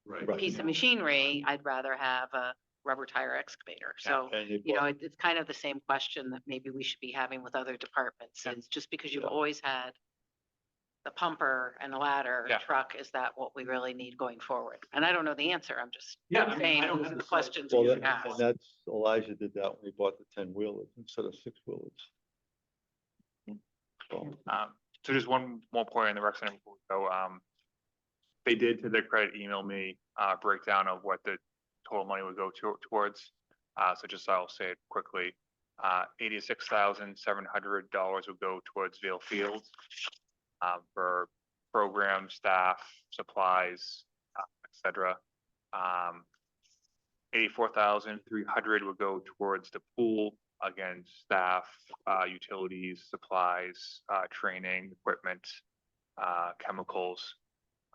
Speaker 3: Right.
Speaker 2: piece of machinery. I'd rather have a rubber tire excavator. So,
Speaker 3: And they
Speaker 2: it's kind of the same question that maybe we should be having with other departments. Is just because you've always had the pumper and the ladder truck, is that what we really need going forward? And I don't know the answer. I'm just saying
Speaker 5: I don't
Speaker 2: those
Speaker 5: have
Speaker 2: are the
Speaker 5: the
Speaker 2: questions
Speaker 3: Well,
Speaker 2: we should
Speaker 3: and
Speaker 2: ask.
Speaker 3: that's, Elijah did that when he bought the 10-wheelers instead of 6-wheelers.
Speaker 4: So just one more point on the rec center before we go. They did, to their credit, email me a breakdown of what the total money would go towards. So just I'll say it quickly. $86,700 would go towards Vail Field for program, staff, supplies, et cetera. 84,300 would go towards the pool, again, staff, utilities, supplies, training, equipment, chemicals.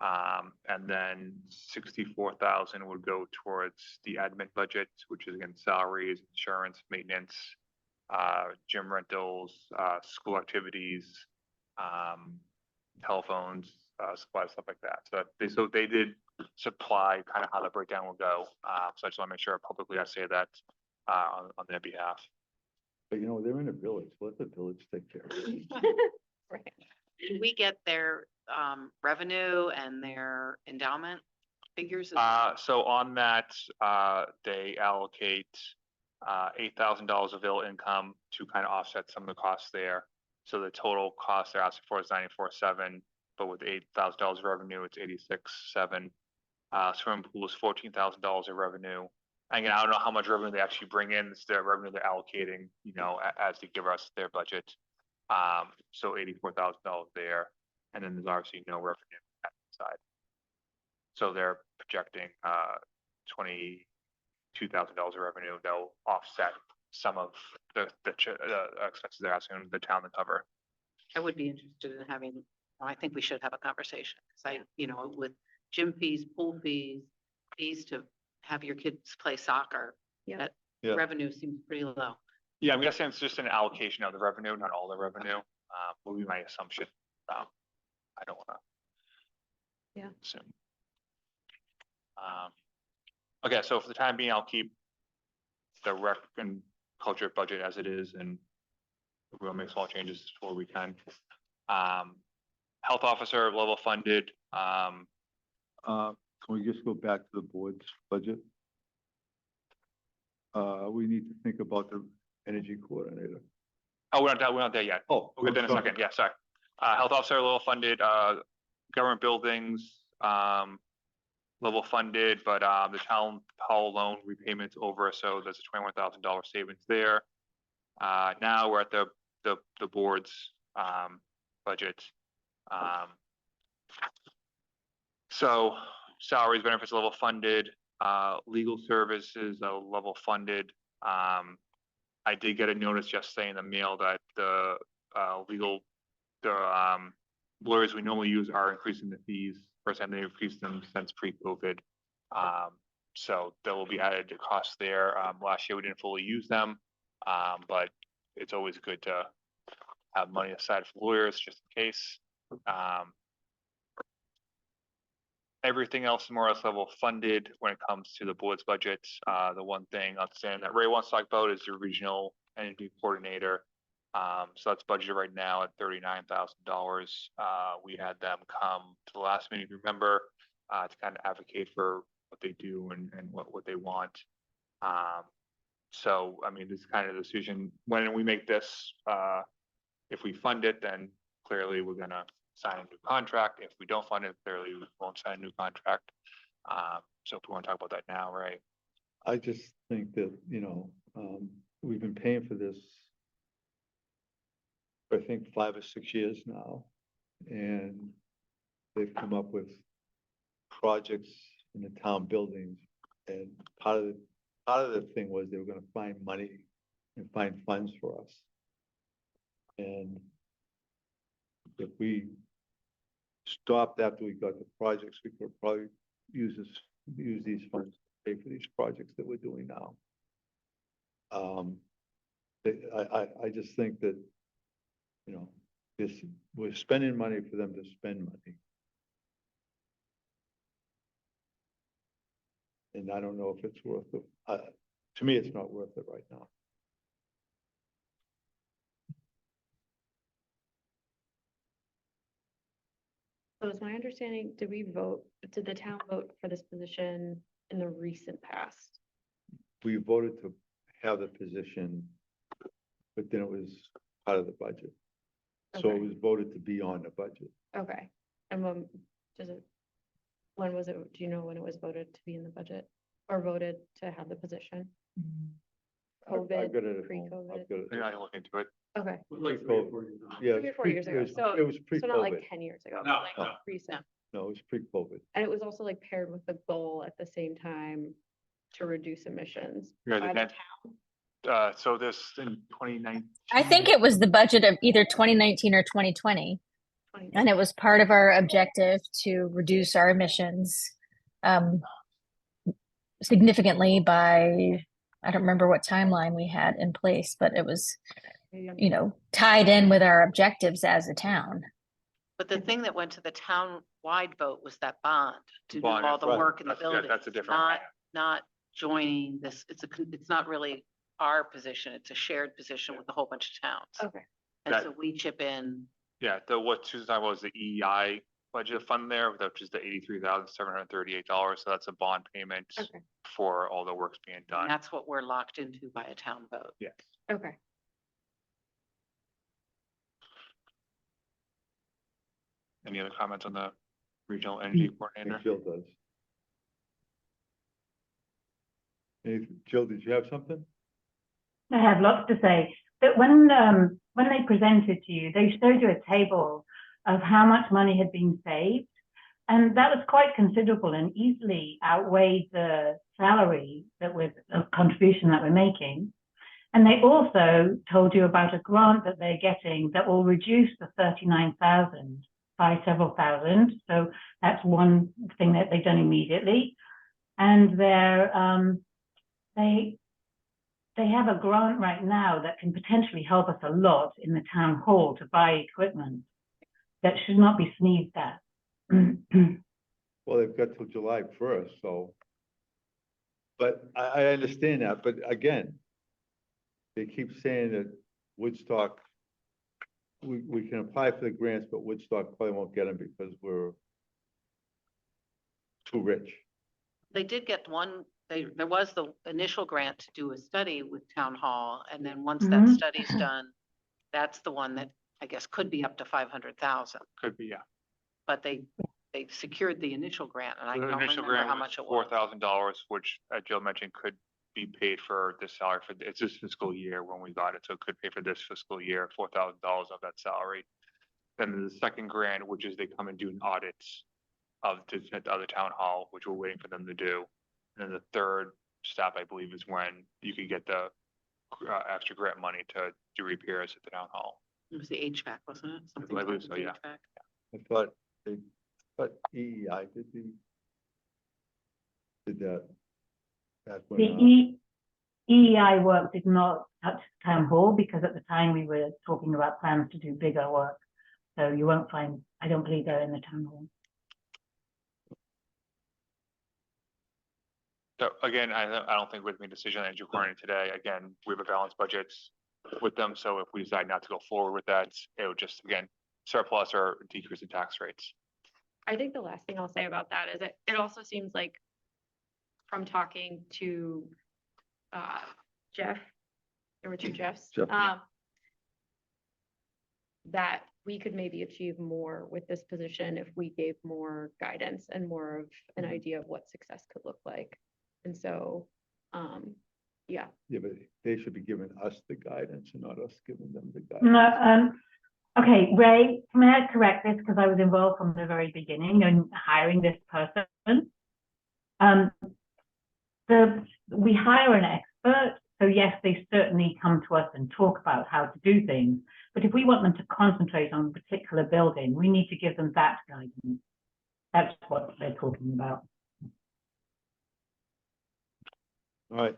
Speaker 4: And then 64,000 would go towards the admin budget, which is again salaries, insurance, maintenance, gym rentals, school activities, telephones, supplies, stuff like that. So they did supply kind of how the breakdown will go. So I just want to make sure publicly I say that on their behalf.
Speaker 3: But you know, they're in a village, let the village take care of it.
Speaker 1: Right.
Speaker 2: Do we get their revenue and their endowment figures?
Speaker 4: So on that, they allocate $8,000 of ill income to kind of offset some of the costs there. So the total cost they're asking for is 94.7, but with $8,000 of revenue, it's 86.7. Swimming pool is $14,000 of revenue. And again, I don't know how much revenue they actually bring in. It's their revenue they're allocating, you know, as they give us their budget. So $84,000 there, and then there's obviously no revenue at the side. So they're projecting $22,000 of revenue that'll offset some of the expenses they're asking the town to cover.
Speaker 2: I would be interested in having, I think we should have a conversation, because you know, with gym fees, pool fees, fees to have your kids play soccer.
Speaker 1: Yep.
Speaker 2: That
Speaker 3: Yeah.
Speaker 2: revenue seems pretty low.
Speaker 4: Yeah, I'm guessing it's just an allocation of the revenue, not all the revenue, will be my assumption. I don't wanna.
Speaker 1: Yeah.
Speaker 4: Assume. Okay, so for the time being, I'll keep the rec and culture budget as it is, and we'll make small changes where we can. Health officer level funded,
Speaker 3: Can we just go back to the board's budget? We need to think about the energy coordinator.
Speaker 4: oh, we're not there yet.
Speaker 3: Oh.
Speaker 4: We'll get there in a
Speaker 3: I'm sorry.
Speaker 4: second, yeah, sorry. Health officer level funded, government buildings, level funded, but, the town hall loan repayments over, so there's a $21,000 savings there. Now we're at the board's, budget. So salaries, benefits level funded, legal services level funded. I did get a notice yesterday in the mail that the lawyers we normally use are increasing the fees. First time they increased them since pre-COVID. So there will be added costs there. Last year we didn't fully use them, but it's always good to have money aside for lawyers just in case. Everything else is more or less level funded when it comes to the board's budget. The one thing outstanding that Ray wants to talk about is your regional energy coordinator. So that's budgeted right now at $39,000. We had them come to the last meeting, remember, to kind of advocate for what they do and what they want. So, I mean, this is kind of the decision. When we make this, if we fund it, then clearly we're gonna sign a new contract. If we don't fund it, clearly we won't sign a new contract. So if we want to talk about that now, right?
Speaker 3: I just think that, you know, we've been paying for this for, I think, 5 or 6 years now. And they've come up with projects in the town buildings. And part of the thing was they were gonna find money and find funds for us. And if we stopped after we got the projects, we could probably use these funds to pay for these projects that we're doing now. I just think that, you know, we're spending money for them to spend money. And I don't know if it's worth it. To me, it's not worth it right now.
Speaker 1: So is my understanding, did the town vote for this position in the recent past?
Speaker 3: We voted to have the position, but then it was part of the budget. So
Speaker 1: Okay.
Speaker 3: it was voted to be on the budget.
Speaker 1: Okay, and when was it, do you know when it was voted to be in the budget? Or voted to have the position?
Speaker 3: I've got it
Speaker 1: COVID,
Speaker 3: at home. I've
Speaker 1: pre-COVID?
Speaker 3: got it.
Speaker 4: Maybe I can look into it.
Speaker 1: Okay,
Speaker 9: Like
Speaker 3: Pre-COVID.
Speaker 9: 3 or 4 years ago.
Speaker 3: Yeah,
Speaker 1: 3 or
Speaker 3: it's
Speaker 1: 4 years
Speaker 3: it
Speaker 1: ago,
Speaker 3: was-
Speaker 1: so,
Speaker 3: It was
Speaker 1: so not like
Speaker 3: pre-COVID.
Speaker 1: 10 years ago,
Speaker 9: No,
Speaker 1: but like
Speaker 9: no.
Speaker 1: recent.
Speaker 3: No, it was pre-COVID.
Speaker 1: And it was also like paired with the goal at the same time to reduce emissions
Speaker 4: Yeah, the
Speaker 1: by the
Speaker 4: net-
Speaker 1: town.
Speaker 4: So this in 2019.
Speaker 11: I think it was the budget of either 2019 or 2020.
Speaker 1: 20.
Speaker 11: And it was part of our objective to reduce our emissions significantly by, I don't remember what timeline we had in place, but it was,
Speaker 1: Maybe I'm-
Speaker 11: you know, tied in with our objectives as a town.
Speaker 2: But the thing that went to the town-wide vote was that bond to do
Speaker 4: Bond,
Speaker 2: all the
Speaker 3: right.
Speaker 2: work in the
Speaker 4: That's- yeah,
Speaker 2: building.
Speaker 4: that's a different
Speaker 2: Not,
Speaker 4: one.
Speaker 2: not joining this, it's not really our position, it's a shared position with a whole bunch of towns.
Speaker 1: Okay,
Speaker 2: And
Speaker 4: That-
Speaker 2: so we chip in,
Speaker 4: Yeah, what Susan talking about was the EEI budget fund there, which is the $83,738. So that's a bond payment
Speaker 1: okay,
Speaker 4: for all the works being
Speaker 2: and
Speaker 4: done.
Speaker 2: that's what we're locked into by a town vote.
Speaker 4: Yes.
Speaker 1: okay.
Speaker 4: Any other comments on the regional energy
Speaker 3: I
Speaker 4: coordinator?
Speaker 3: think Jill does. Jill, did you have something?
Speaker 8: I have lots to say. But when they presented to you, they showed you a table of how much money had been saved. And that was quite considerable and easily outweighed the salary that was a contribution that we're making. And they also told you about a grant that they're getting that will reduce the 39,000 by several thousand. So that's one thing that they've done immediately. And they have a grant right now that can potentially help us a lot in the town hall to buy equipment that should not be sneezed at.
Speaker 3: Well, they've got till July 1st, so. But I understand that, but again, they keep saying that Woodstock, we can apply for the grants, but Woodstock probably won't get them because we're too rich.
Speaker 2: They did get one, there was the initial grant to do a study with town hall, and then once that
Speaker 8: Mhm.
Speaker 2: study's done, that's the one that I guess could be up to 500,000,
Speaker 4: Could be, yeah.
Speaker 2: but they secured the initial grant, and I
Speaker 4: The
Speaker 2: don't
Speaker 4: initial
Speaker 2: remember
Speaker 4: grant
Speaker 2: how
Speaker 4: was
Speaker 2: much it was.
Speaker 4: $4,000, which Jill mentioned could be paid for this salary it's this fiscal year when we got it, so it could pay for this fiscal year, $4,000 of that salary. Then the second grant, which is they come and do an audit of the other town hall, which we're waiting for them to do. And then the third step, I believe, is when you could get the extra grant money to do repairs at the town hall.
Speaker 2: It was the HVAC, wasn't it? Something
Speaker 4: I
Speaker 2: to do
Speaker 4: believe
Speaker 2: with
Speaker 4: so,
Speaker 2: the
Speaker 4: yeah.
Speaker 2: HVAC.
Speaker 3: I thought EEI did that. Back when,
Speaker 8: The EEI work did not touch town hall because at the time we were talking about plans to do bigger work. So you won't find, I don't believe they're in the town hall.
Speaker 4: So again, I don't think we're making a decision on energy coordinator today. Again, we have a balanced budget with them, so if we decide not to go forward with that, it would just, again, surplus or decrease in tax rates.
Speaker 1: I think the last thing I'll say about that is it also seems like from talking to Jeff, there were two Jeffs.
Speaker 3: Jeff, yeah.
Speaker 1: That we could maybe achieve more with this position if we gave more guidance and more of an idea of what success could look like. And so, yeah,
Speaker 3: yeah, but they should be giving us the guidance and not us giving them the guidance.
Speaker 8: No, okay, Ray, may I correct this because I was involved from the very beginning in hiring this person. We hire an expert, so yes, they certainly come to us and talk about how to do things. But if we want them to concentrate on a particular building, we need to give them that guidance. That's what they're talking about.
Speaker 3: All right,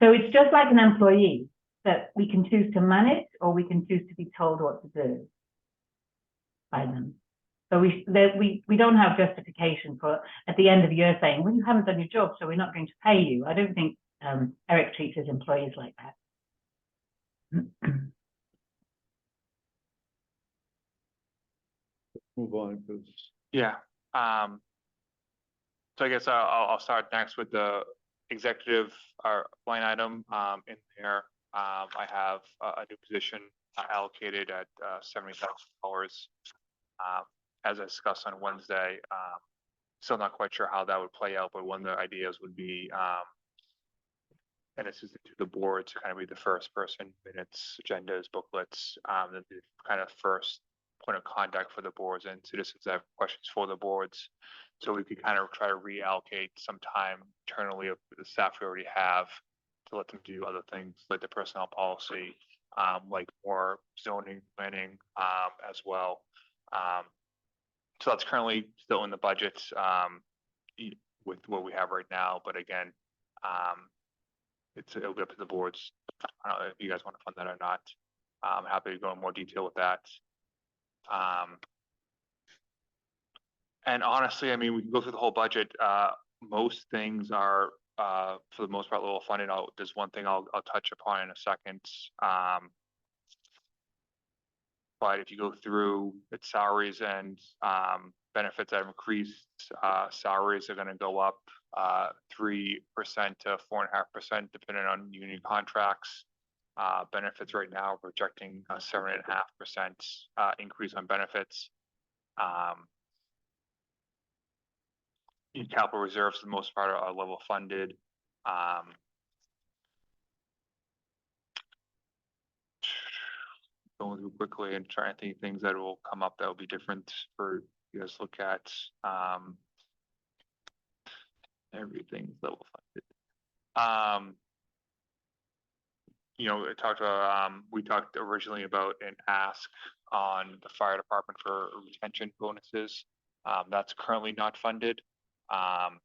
Speaker 8: So it's just like an employee that we can choose to manage or we can choose to be told what to do by them. So we don't have justification for at the end of the year saying, well, you haven't done your job, so we're not going to pay you. I don't think Eric treats his employees like that.
Speaker 3: move on, because
Speaker 4: Yeah, so I guess I'll start next with the executive line item, in there. I have a new position allocated at $70,000. As I discussed on Wednesday, still not quite sure how that would play out, but one of the ideas would be and this is to the board to kind of be the first person, minutes, agendas, booklets, the kind of first point of contact for the boards and citizens that have questions for the boards. So we could kind of try to reallocate some time internally of the staff we already have to let them do other things like the personnel policy, like more zoning planning, as well. So that's currently still in the budget, with what we have right now, but again, it'll be up to the boards. I don't know if you guys want to fund that or not. I'm happy to go in more detail with that. And honestly, I mean, we can go through the whole budget. Most things are, for the most part, level funded. There's one thing I'll touch upon in a second. But if you go through its salaries and benefits that have increased, salaries are going to go up 3% to 4.5%, depending on union contracts. Benefits right now are projecting a 7.5% increase on benefits. Capital reserves, for the most part, are level funded. Going through quickly and trying to think things that will come up that will be different for you guys to look at. Everything's level funded. You know, we talked originally about an ask on the fire department for retention bonuses. That's currently not funded. I'm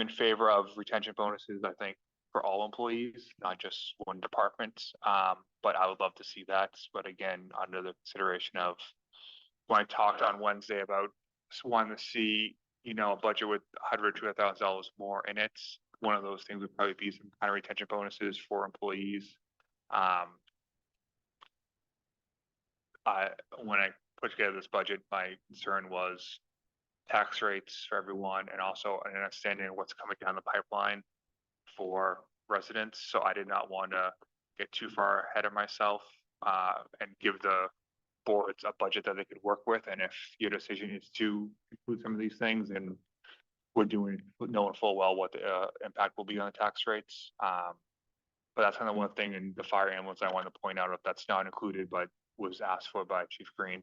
Speaker 4: in favor of retention bonuses, I think, for all employees, not just one department. But I would love to see that. But again, under the consideration of when I talked on Wednesday about wanting to see, you know, a budget with $100,000 to $200,000 more in it. One of those things would probably be some kind of retention bonuses for employees. When I put together this budget, my concern was tax rates for everyone and also an understanding of what's coming down the pipeline for residents. So I did not want to get too far ahead of myself and give the boards a budget that they could work with. And if your decision is to include some of these things, and we're knowing full well what the impact will be on the tax rates. But that's kind of one thing in the fire ambulance I wanted to point out, if that's not included, but was asked for by Chief Green.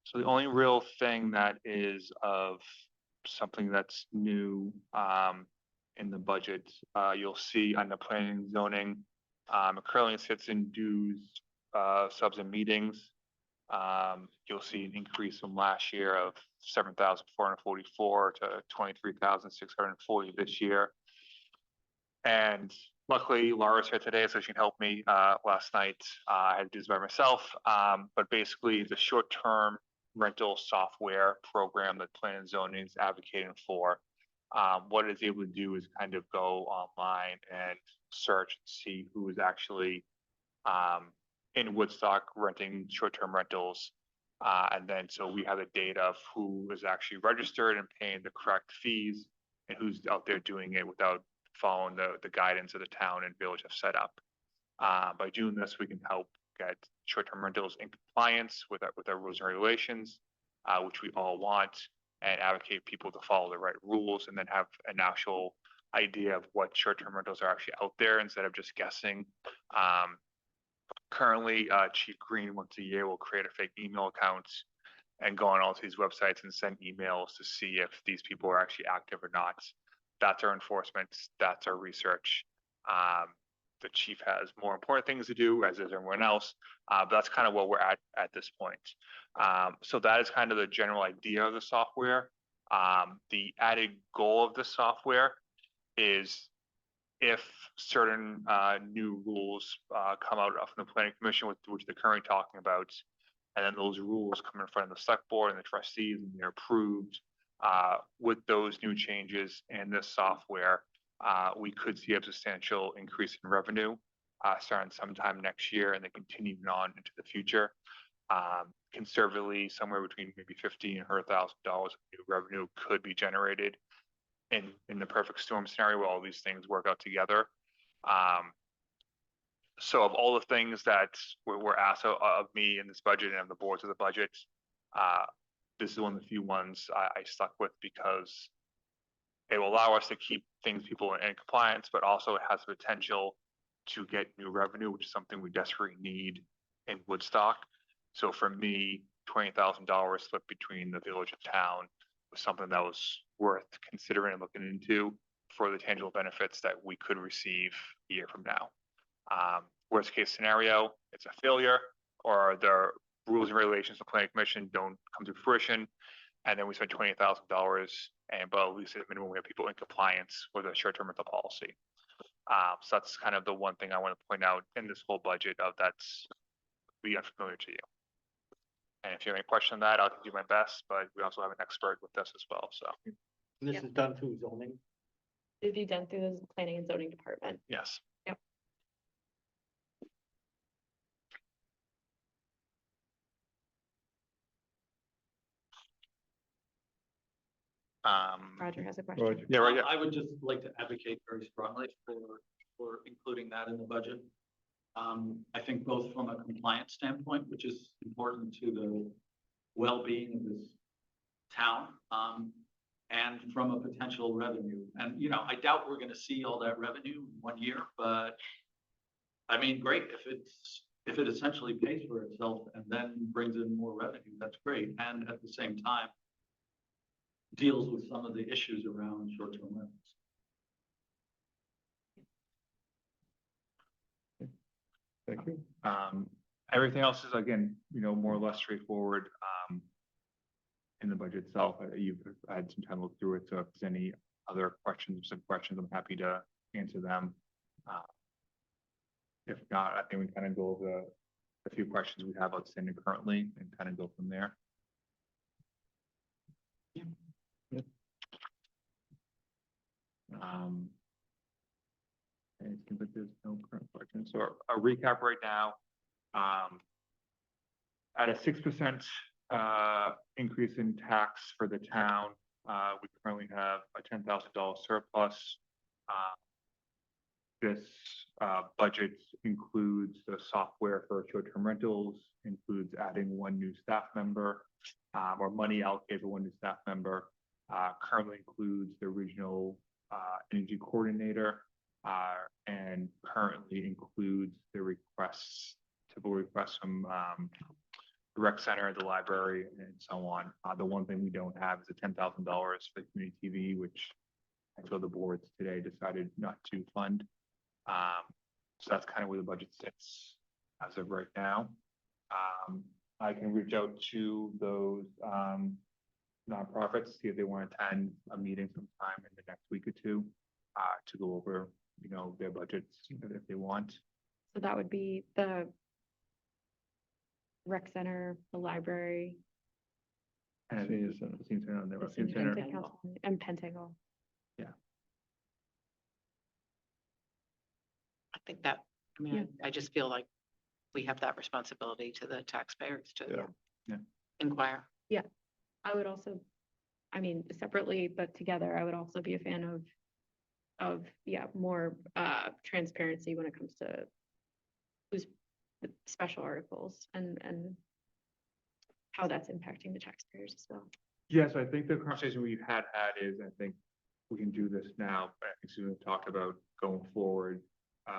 Speaker 4: So the only real thing that is of something that's new in the budget, you'll see on the planning and zoning, it currently sits in dues, subs and meetings. You'll see an increase from last year of 7,444 to 23,640 this year. And luckily, Laura's here today, so she can help me. Last night, I had to do this by myself, but basically the short-term rental software program that Plan and Zoning is advocating for. What it's able to do is kind of go online and search and see who is actually in Woodstock renting short-term rentals. And then so we have the data of who is actually registered and paying the correct fees and who's out there doing it without following the guidance of the town and village have set up. By doing this, we can help get short-term rentals in compliance with our rules and regulations, which we all want, and advocate people to follow the right rules and then have an actual idea of what short-term rentals are actually out there instead of just guessing. Currently, Chief Green once a year will create a fake email account and go on all these websites and send emails to see if these people are actually active or not. That's our enforcement. That's our research. The chief has more important things to do, as is everyone else. But that's kind of where we're at this point. So that is kind of the general idea of the software. The added goal of the software is if certain new rules come out from the planning commission, which they're currently talking about, and then those rules come in front of the select board and the trustees and they're approved with those new changes and this software, we could see a substantial increase in revenue starting sometime next year and then continuing on into the future. Conservatively, somewhere between maybe $50,000 and $100,000 of new revenue could be generated in the perfect storm scenario where all these things work out together. So of all the things that were asked of me in this budget and of the boards of the budget, this is one of the few ones I stuck with because it will allow us to keep people in compliance, but also it has the potential to get new revenue, which is something we desperately need in Woodstock. So for me, $20,000 split between the village and town was something that was worth considering and looking into for the tangible benefits that we could receive a year from now. Worst case scenario, it's a failure, or the rules and regulations of the planning commission don't come to fruition, and then we spend $20,000, but at least at minimum we have people in compliance with a short-term rental policy. So that's kind of the one thing I want to point out in this whole budget of that's be unfamiliar to you. And if you have any question on that, I'll do my best, but we also have an expert with us as well, so
Speaker 7: And this
Speaker 1: Yep.
Speaker 7: is done through zoning.
Speaker 1: It'd be done through the planning and zoning department.
Speaker 4: yes.
Speaker 1: Yep. Roger has a question.
Speaker 3: Roger.
Speaker 4: Yeah, right, yeah.
Speaker 9: I would just like to advocate very strongly for including that in the budget. I think both from a compliance standpoint, which is important to the well-being of this town, and from a potential revenue. And, you know, I doubt we're gonna see all that revenue in 1 year, but I mean, great, if it essentially pays for itself and then brings in more revenue, that's great. And at the same time, deals with some of the issues around short-term rentals.
Speaker 3: Thank you.
Speaker 4: Everything else is, again, more or less straightforward, in the budget itself. You've had some time to look through it, so if there's any other questions, I'm happy to answer them. If not, I think we kind of go over a few questions we have outstanding currently and kind of go from there. And it seems like there's no current questions. So a recap right now, at a 6% increase in tax for the town, we currently have a $10,000 surplus. This budget includes the software for short-term rentals, includes adding 1 new staff member, or money allocated for 1 new staff member. Currently includes the regional energy coordinator, and currently includes the typical requests from the rec center, the library, and so on. The one thing we don't have is a $10,000 for the community TV, which I saw the boards today decided not to fund. So that's kind of where the budget sits as of right now. I can reach out to those nonprofits, see if they want to attend a meeting sometime in the next week or two, to go over, their budgets if they want.
Speaker 1: So that would be the rec center, the library,
Speaker 4: And
Speaker 3: Senior center.
Speaker 4: Senior center on there,
Speaker 1: the
Speaker 4: Senior center.
Speaker 1: Penn Council, and Pentagon.
Speaker 2: I think that, I just feel like we have that responsibility to the taxpayers to
Speaker 3: Yeah.
Speaker 2: inquire.
Speaker 1: I would also, separately, but together, I would also be a fan of more transparency when it comes to who's the special articles and how that's impacting the taxpayers as well.
Speaker 4: Yes, I think the conversation we've had is, I think we can do this now, but I think soon talk about going forward,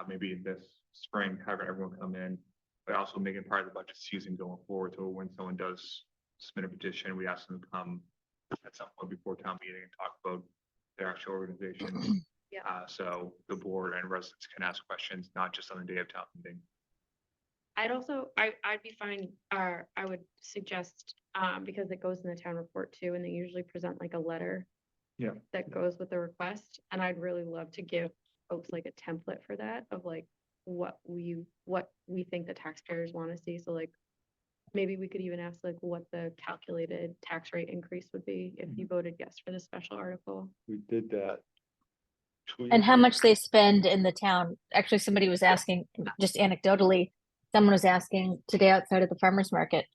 Speaker 4: maybe this spring, having everyone come in, but also making part of the budget season going forward. So when someone does submit a petition, we ask them to come at some point before town meeting and talk about their actual organization. So the board and residents can ask questions, not just on the day of town meeting.
Speaker 1: I'd be fine, I would suggest, because it goes in the town report too, and they usually present like a letter that goes with the request, and I'd really love to give folks like a template for that of like what we think the taxpayers want to see. So like maybe we could even ask like what the calculated tax rate increase would be if you voted yes for the special article.
Speaker 3: We did that. 2
Speaker 11: And
Speaker 3: years
Speaker 11: how
Speaker 3: ago.
Speaker 11: much they spend in the town. Actually, somebody was asking, just anecdotally, someone was asking today outside of the farmer's market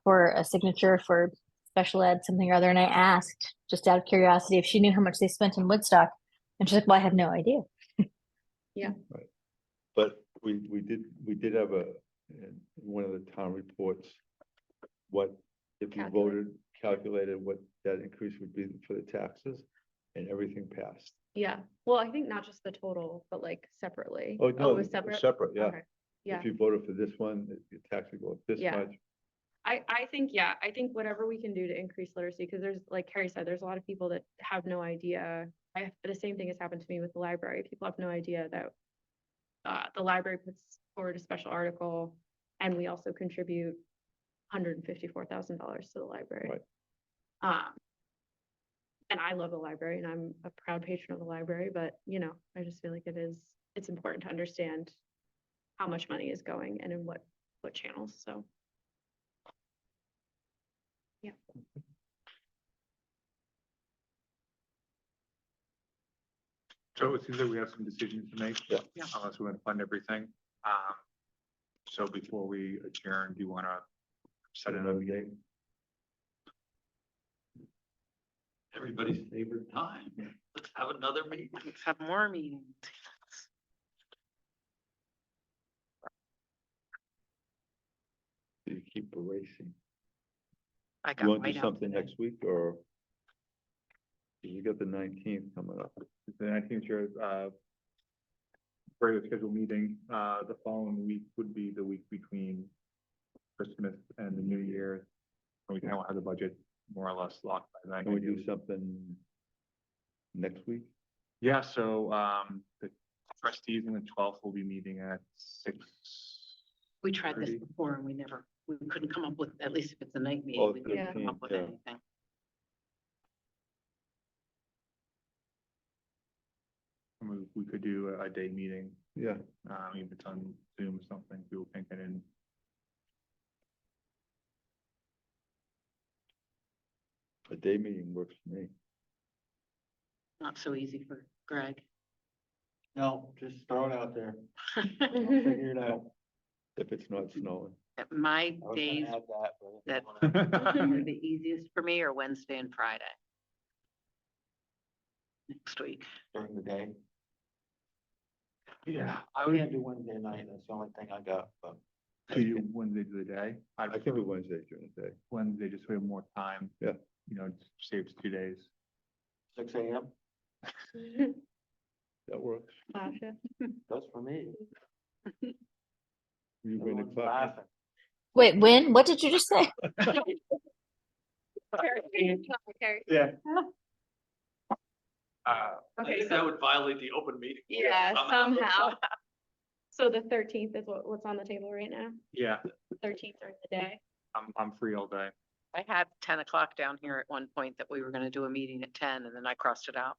Speaker 11: for a signature for special ed, something or other. And I asked, just out of curiosity, if she knew how much they spent in Woodstock. And she's like, well, I have no idea.
Speaker 3: But we did have in one of the town reports, what, if you voted, calculated what that increase would be for the taxes, and everything passed.
Speaker 1: Yeah, well, I think not just the total, but like separately.
Speaker 3: Oh, no,
Speaker 1: it was
Speaker 3: it's
Speaker 1: separate?
Speaker 3: separate, yeah.
Speaker 1: Okay. Yeah,
Speaker 3: If you voted for this one, your tax would go up this
Speaker 1: Yeah.
Speaker 3: much.
Speaker 1: I think, yeah, I think whatever we can do to increase literacy, because there's, like Carrie said, there's a lot of people that have no idea. The same thing has happened to me with the library. People have no idea that the library puts forward a special article, and we also contribute $154,000 to the library.
Speaker 3: Right.
Speaker 1: And I love the library, and I'm a proud patron of the library, but I just feel like it's important to understand how much money is going and in what channels, so. Yeah.
Speaker 4: So it seems like we have some decisions to make.
Speaker 3: Yeah.
Speaker 2: Yeah.
Speaker 4: Unless we're gonna fund everything. So before we adjourn, do you wanna set another date?
Speaker 9: Everybody's favorite time. Let's have another meeting.
Speaker 2: Let's have more meetings.
Speaker 3: You keep erasing.
Speaker 2: I
Speaker 3: You
Speaker 2: got
Speaker 3: want to
Speaker 2: white
Speaker 3: do
Speaker 2: out
Speaker 3: something
Speaker 2: today.
Speaker 3: next week, or? You got the 19th coming up.
Speaker 4: The 19th, your regular scheduled meeting, the following week would be the week between Christmas and the New Year. And we can have the budget more or less locked by then.
Speaker 3: Can we do something next week?
Speaker 4: Yeah, so the trustees on the 12th will be meeting at 6.
Speaker 2: We tried this
Speaker 4: 30.
Speaker 2: before and we couldn't come up with, at least if it's a night
Speaker 3: Oh,
Speaker 2: meeting, we couldn't come
Speaker 3: 13th,
Speaker 2: up with
Speaker 3: yeah.
Speaker 2: anything.
Speaker 4: We could do a day meeting,
Speaker 3: Yeah,
Speaker 4: if it's on Zoom or something, people can get in.
Speaker 3: a day meeting works for me.
Speaker 2: Not so easy for Greg.
Speaker 7: No, just throw it out there. I'll figure it out.
Speaker 3: If it's not snowing.
Speaker 2: My
Speaker 7: I was gonna
Speaker 2: days
Speaker 7: add that, but I
Speaker 2: that-
Speaker 7: didn't wanna-
Speaker 2: are the easiest for me are Wednesday and Friday. Next week.
Speaker 7: During the day.
Speaker 4: Yeah,
Speaker 7: I can't do Wednesday night, that's the only thing I got, but.
Speaker 4: Do you Wednesday to the day?
Speaker 3: I can do Wednesday during the day.
Speaker 4: Wednesday, just so we have more time.
Speaker 3: Yeah.
Speaker 4: Just saves 2 days.
Speaker 7: 6 AM,
Speaker 3: That works.
Speaker 1: Sasha?
Speaker 7: that's for me.
Speaker 3: You bring the
Speaker 7: Everyone's
Speaker 3: clock.
Speaker 7: laughing.
Speaker 11: Wait, when? What did you just say?
Speaker 1: Carrie.
Speaker 4: Yeah.
Speaker 9: I
Speaker 1: Okay,
Speaker 9: think that would violate the open meeting.
Speaker 1: yeah, somehow. So the 13th is what's on the table right now,
Speaker 4: Yeah,
Speaker 1: 13th during the day.
Speaker 4: I'm free all day.
Speaker 2: I had 10 o'clock down here at one point that we were gonna do a meeting at 10 and then I crossed it out.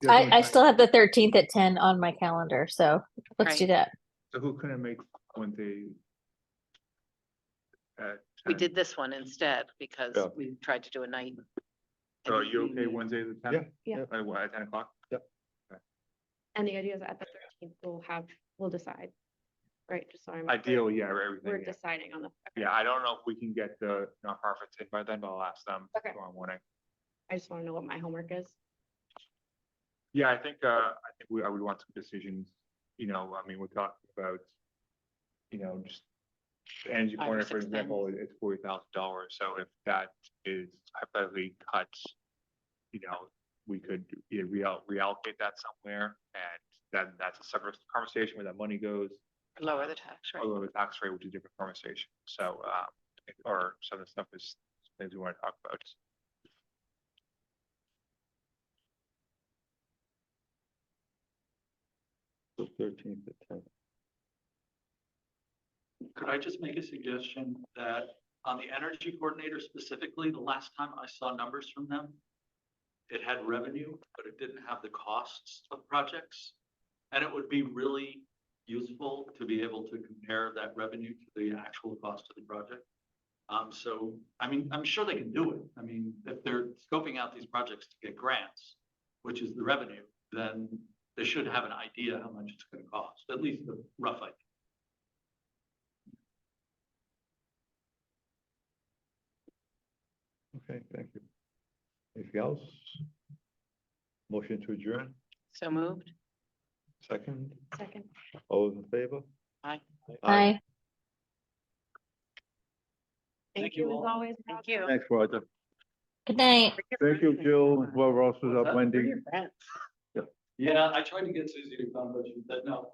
Speaker 11: I still have the 13th at 10 on my calendar, so let's do
Speaker 2: Right.
Speaker 11: that.
Speaker 4: So who couldn't make Wednesday? At
Speaker 2: We
Speaker 4: 10?
Speaker 2: did this one instead because
Speaker 3: Yeah.
Speaker 2: we tried to do a night.
Speaker 4: So are
Speaker 2: and
Speaker 4: you
Speaker 2: evening
Speaker 4: okay
Speaker 2: meeting.
Speaker 4: Wednesday the 10th?
Speaker 1: Yeah.
Speaker 4: At 10 o'clock?
Speaker 1: And the idea is at the 13th, we'll decide, right? Just so I'm. clear.
Speaker 4: Ideally, yeah,
Speaker 1: We're
Speaker 4: everything. Yeah.
Speaker 1: deciding on the. okay.
Speaker 4: Yeah, I don't know if we can get the nonprofits in by then, but I'll ask them
Speaker 1: Okay.
Speaker 4: tomorrow morning.
Speaker 1: I just want to know what my homework is.
Speaker 4: Yeah, I think I would want some decisions, I mean, we're talking about, just the energy
Speaker 2: 5 or
Speaker 4: corner, for
Speaker 2: 6
Speaker 4: example, it's $40,000. So if that is hypothetically cut, we could either reallocate that somewhere, and then that's a separate conversation where that money goes.
Speaker 2: Lower the tax rate.
Speaker 4: Although the tax rate, which is a different conversation. So, or some of the stuff is things we want to talk about.
Speaker 3: The 13th at 10.
Speaker 9: Could I just make a suggestion that on the energy coordinator specifically, the last time I saw numbers from them, it had revenue, but it didn't have the costs of projects. And it would be really useful to be able to compare that revenue to the actual cost of the project. So, I mean, I'm sure they can do it. I mean, if they're scoping out these projects to get grants, which is the revenue, then they should have an idea how much it's gonna cost, at least a rough idea.
Speaker 3: Okay, thank you. Anything else? Motion to adjourn,
Speaker 2: So moved.
Speaker 3: second,
Speaker 1: Second.
Speaker 3: all those in favor?
Speaker 2: Aye.
Speaker 11: Aye.
Speaker 1: Thank
Speaker 9: you
Speaker 1: you as
Speaker 9: all.
Speaker 1: always.
Speaker 2: Thank you.
Speaker 3: Thanks, Roger.
Speaker 11: Good night.
Speaker 3: Thank you, Jill, and whoever else was up, Wendy.
Speaker 9: Yeah, I tried to get Susie to come, but she said no.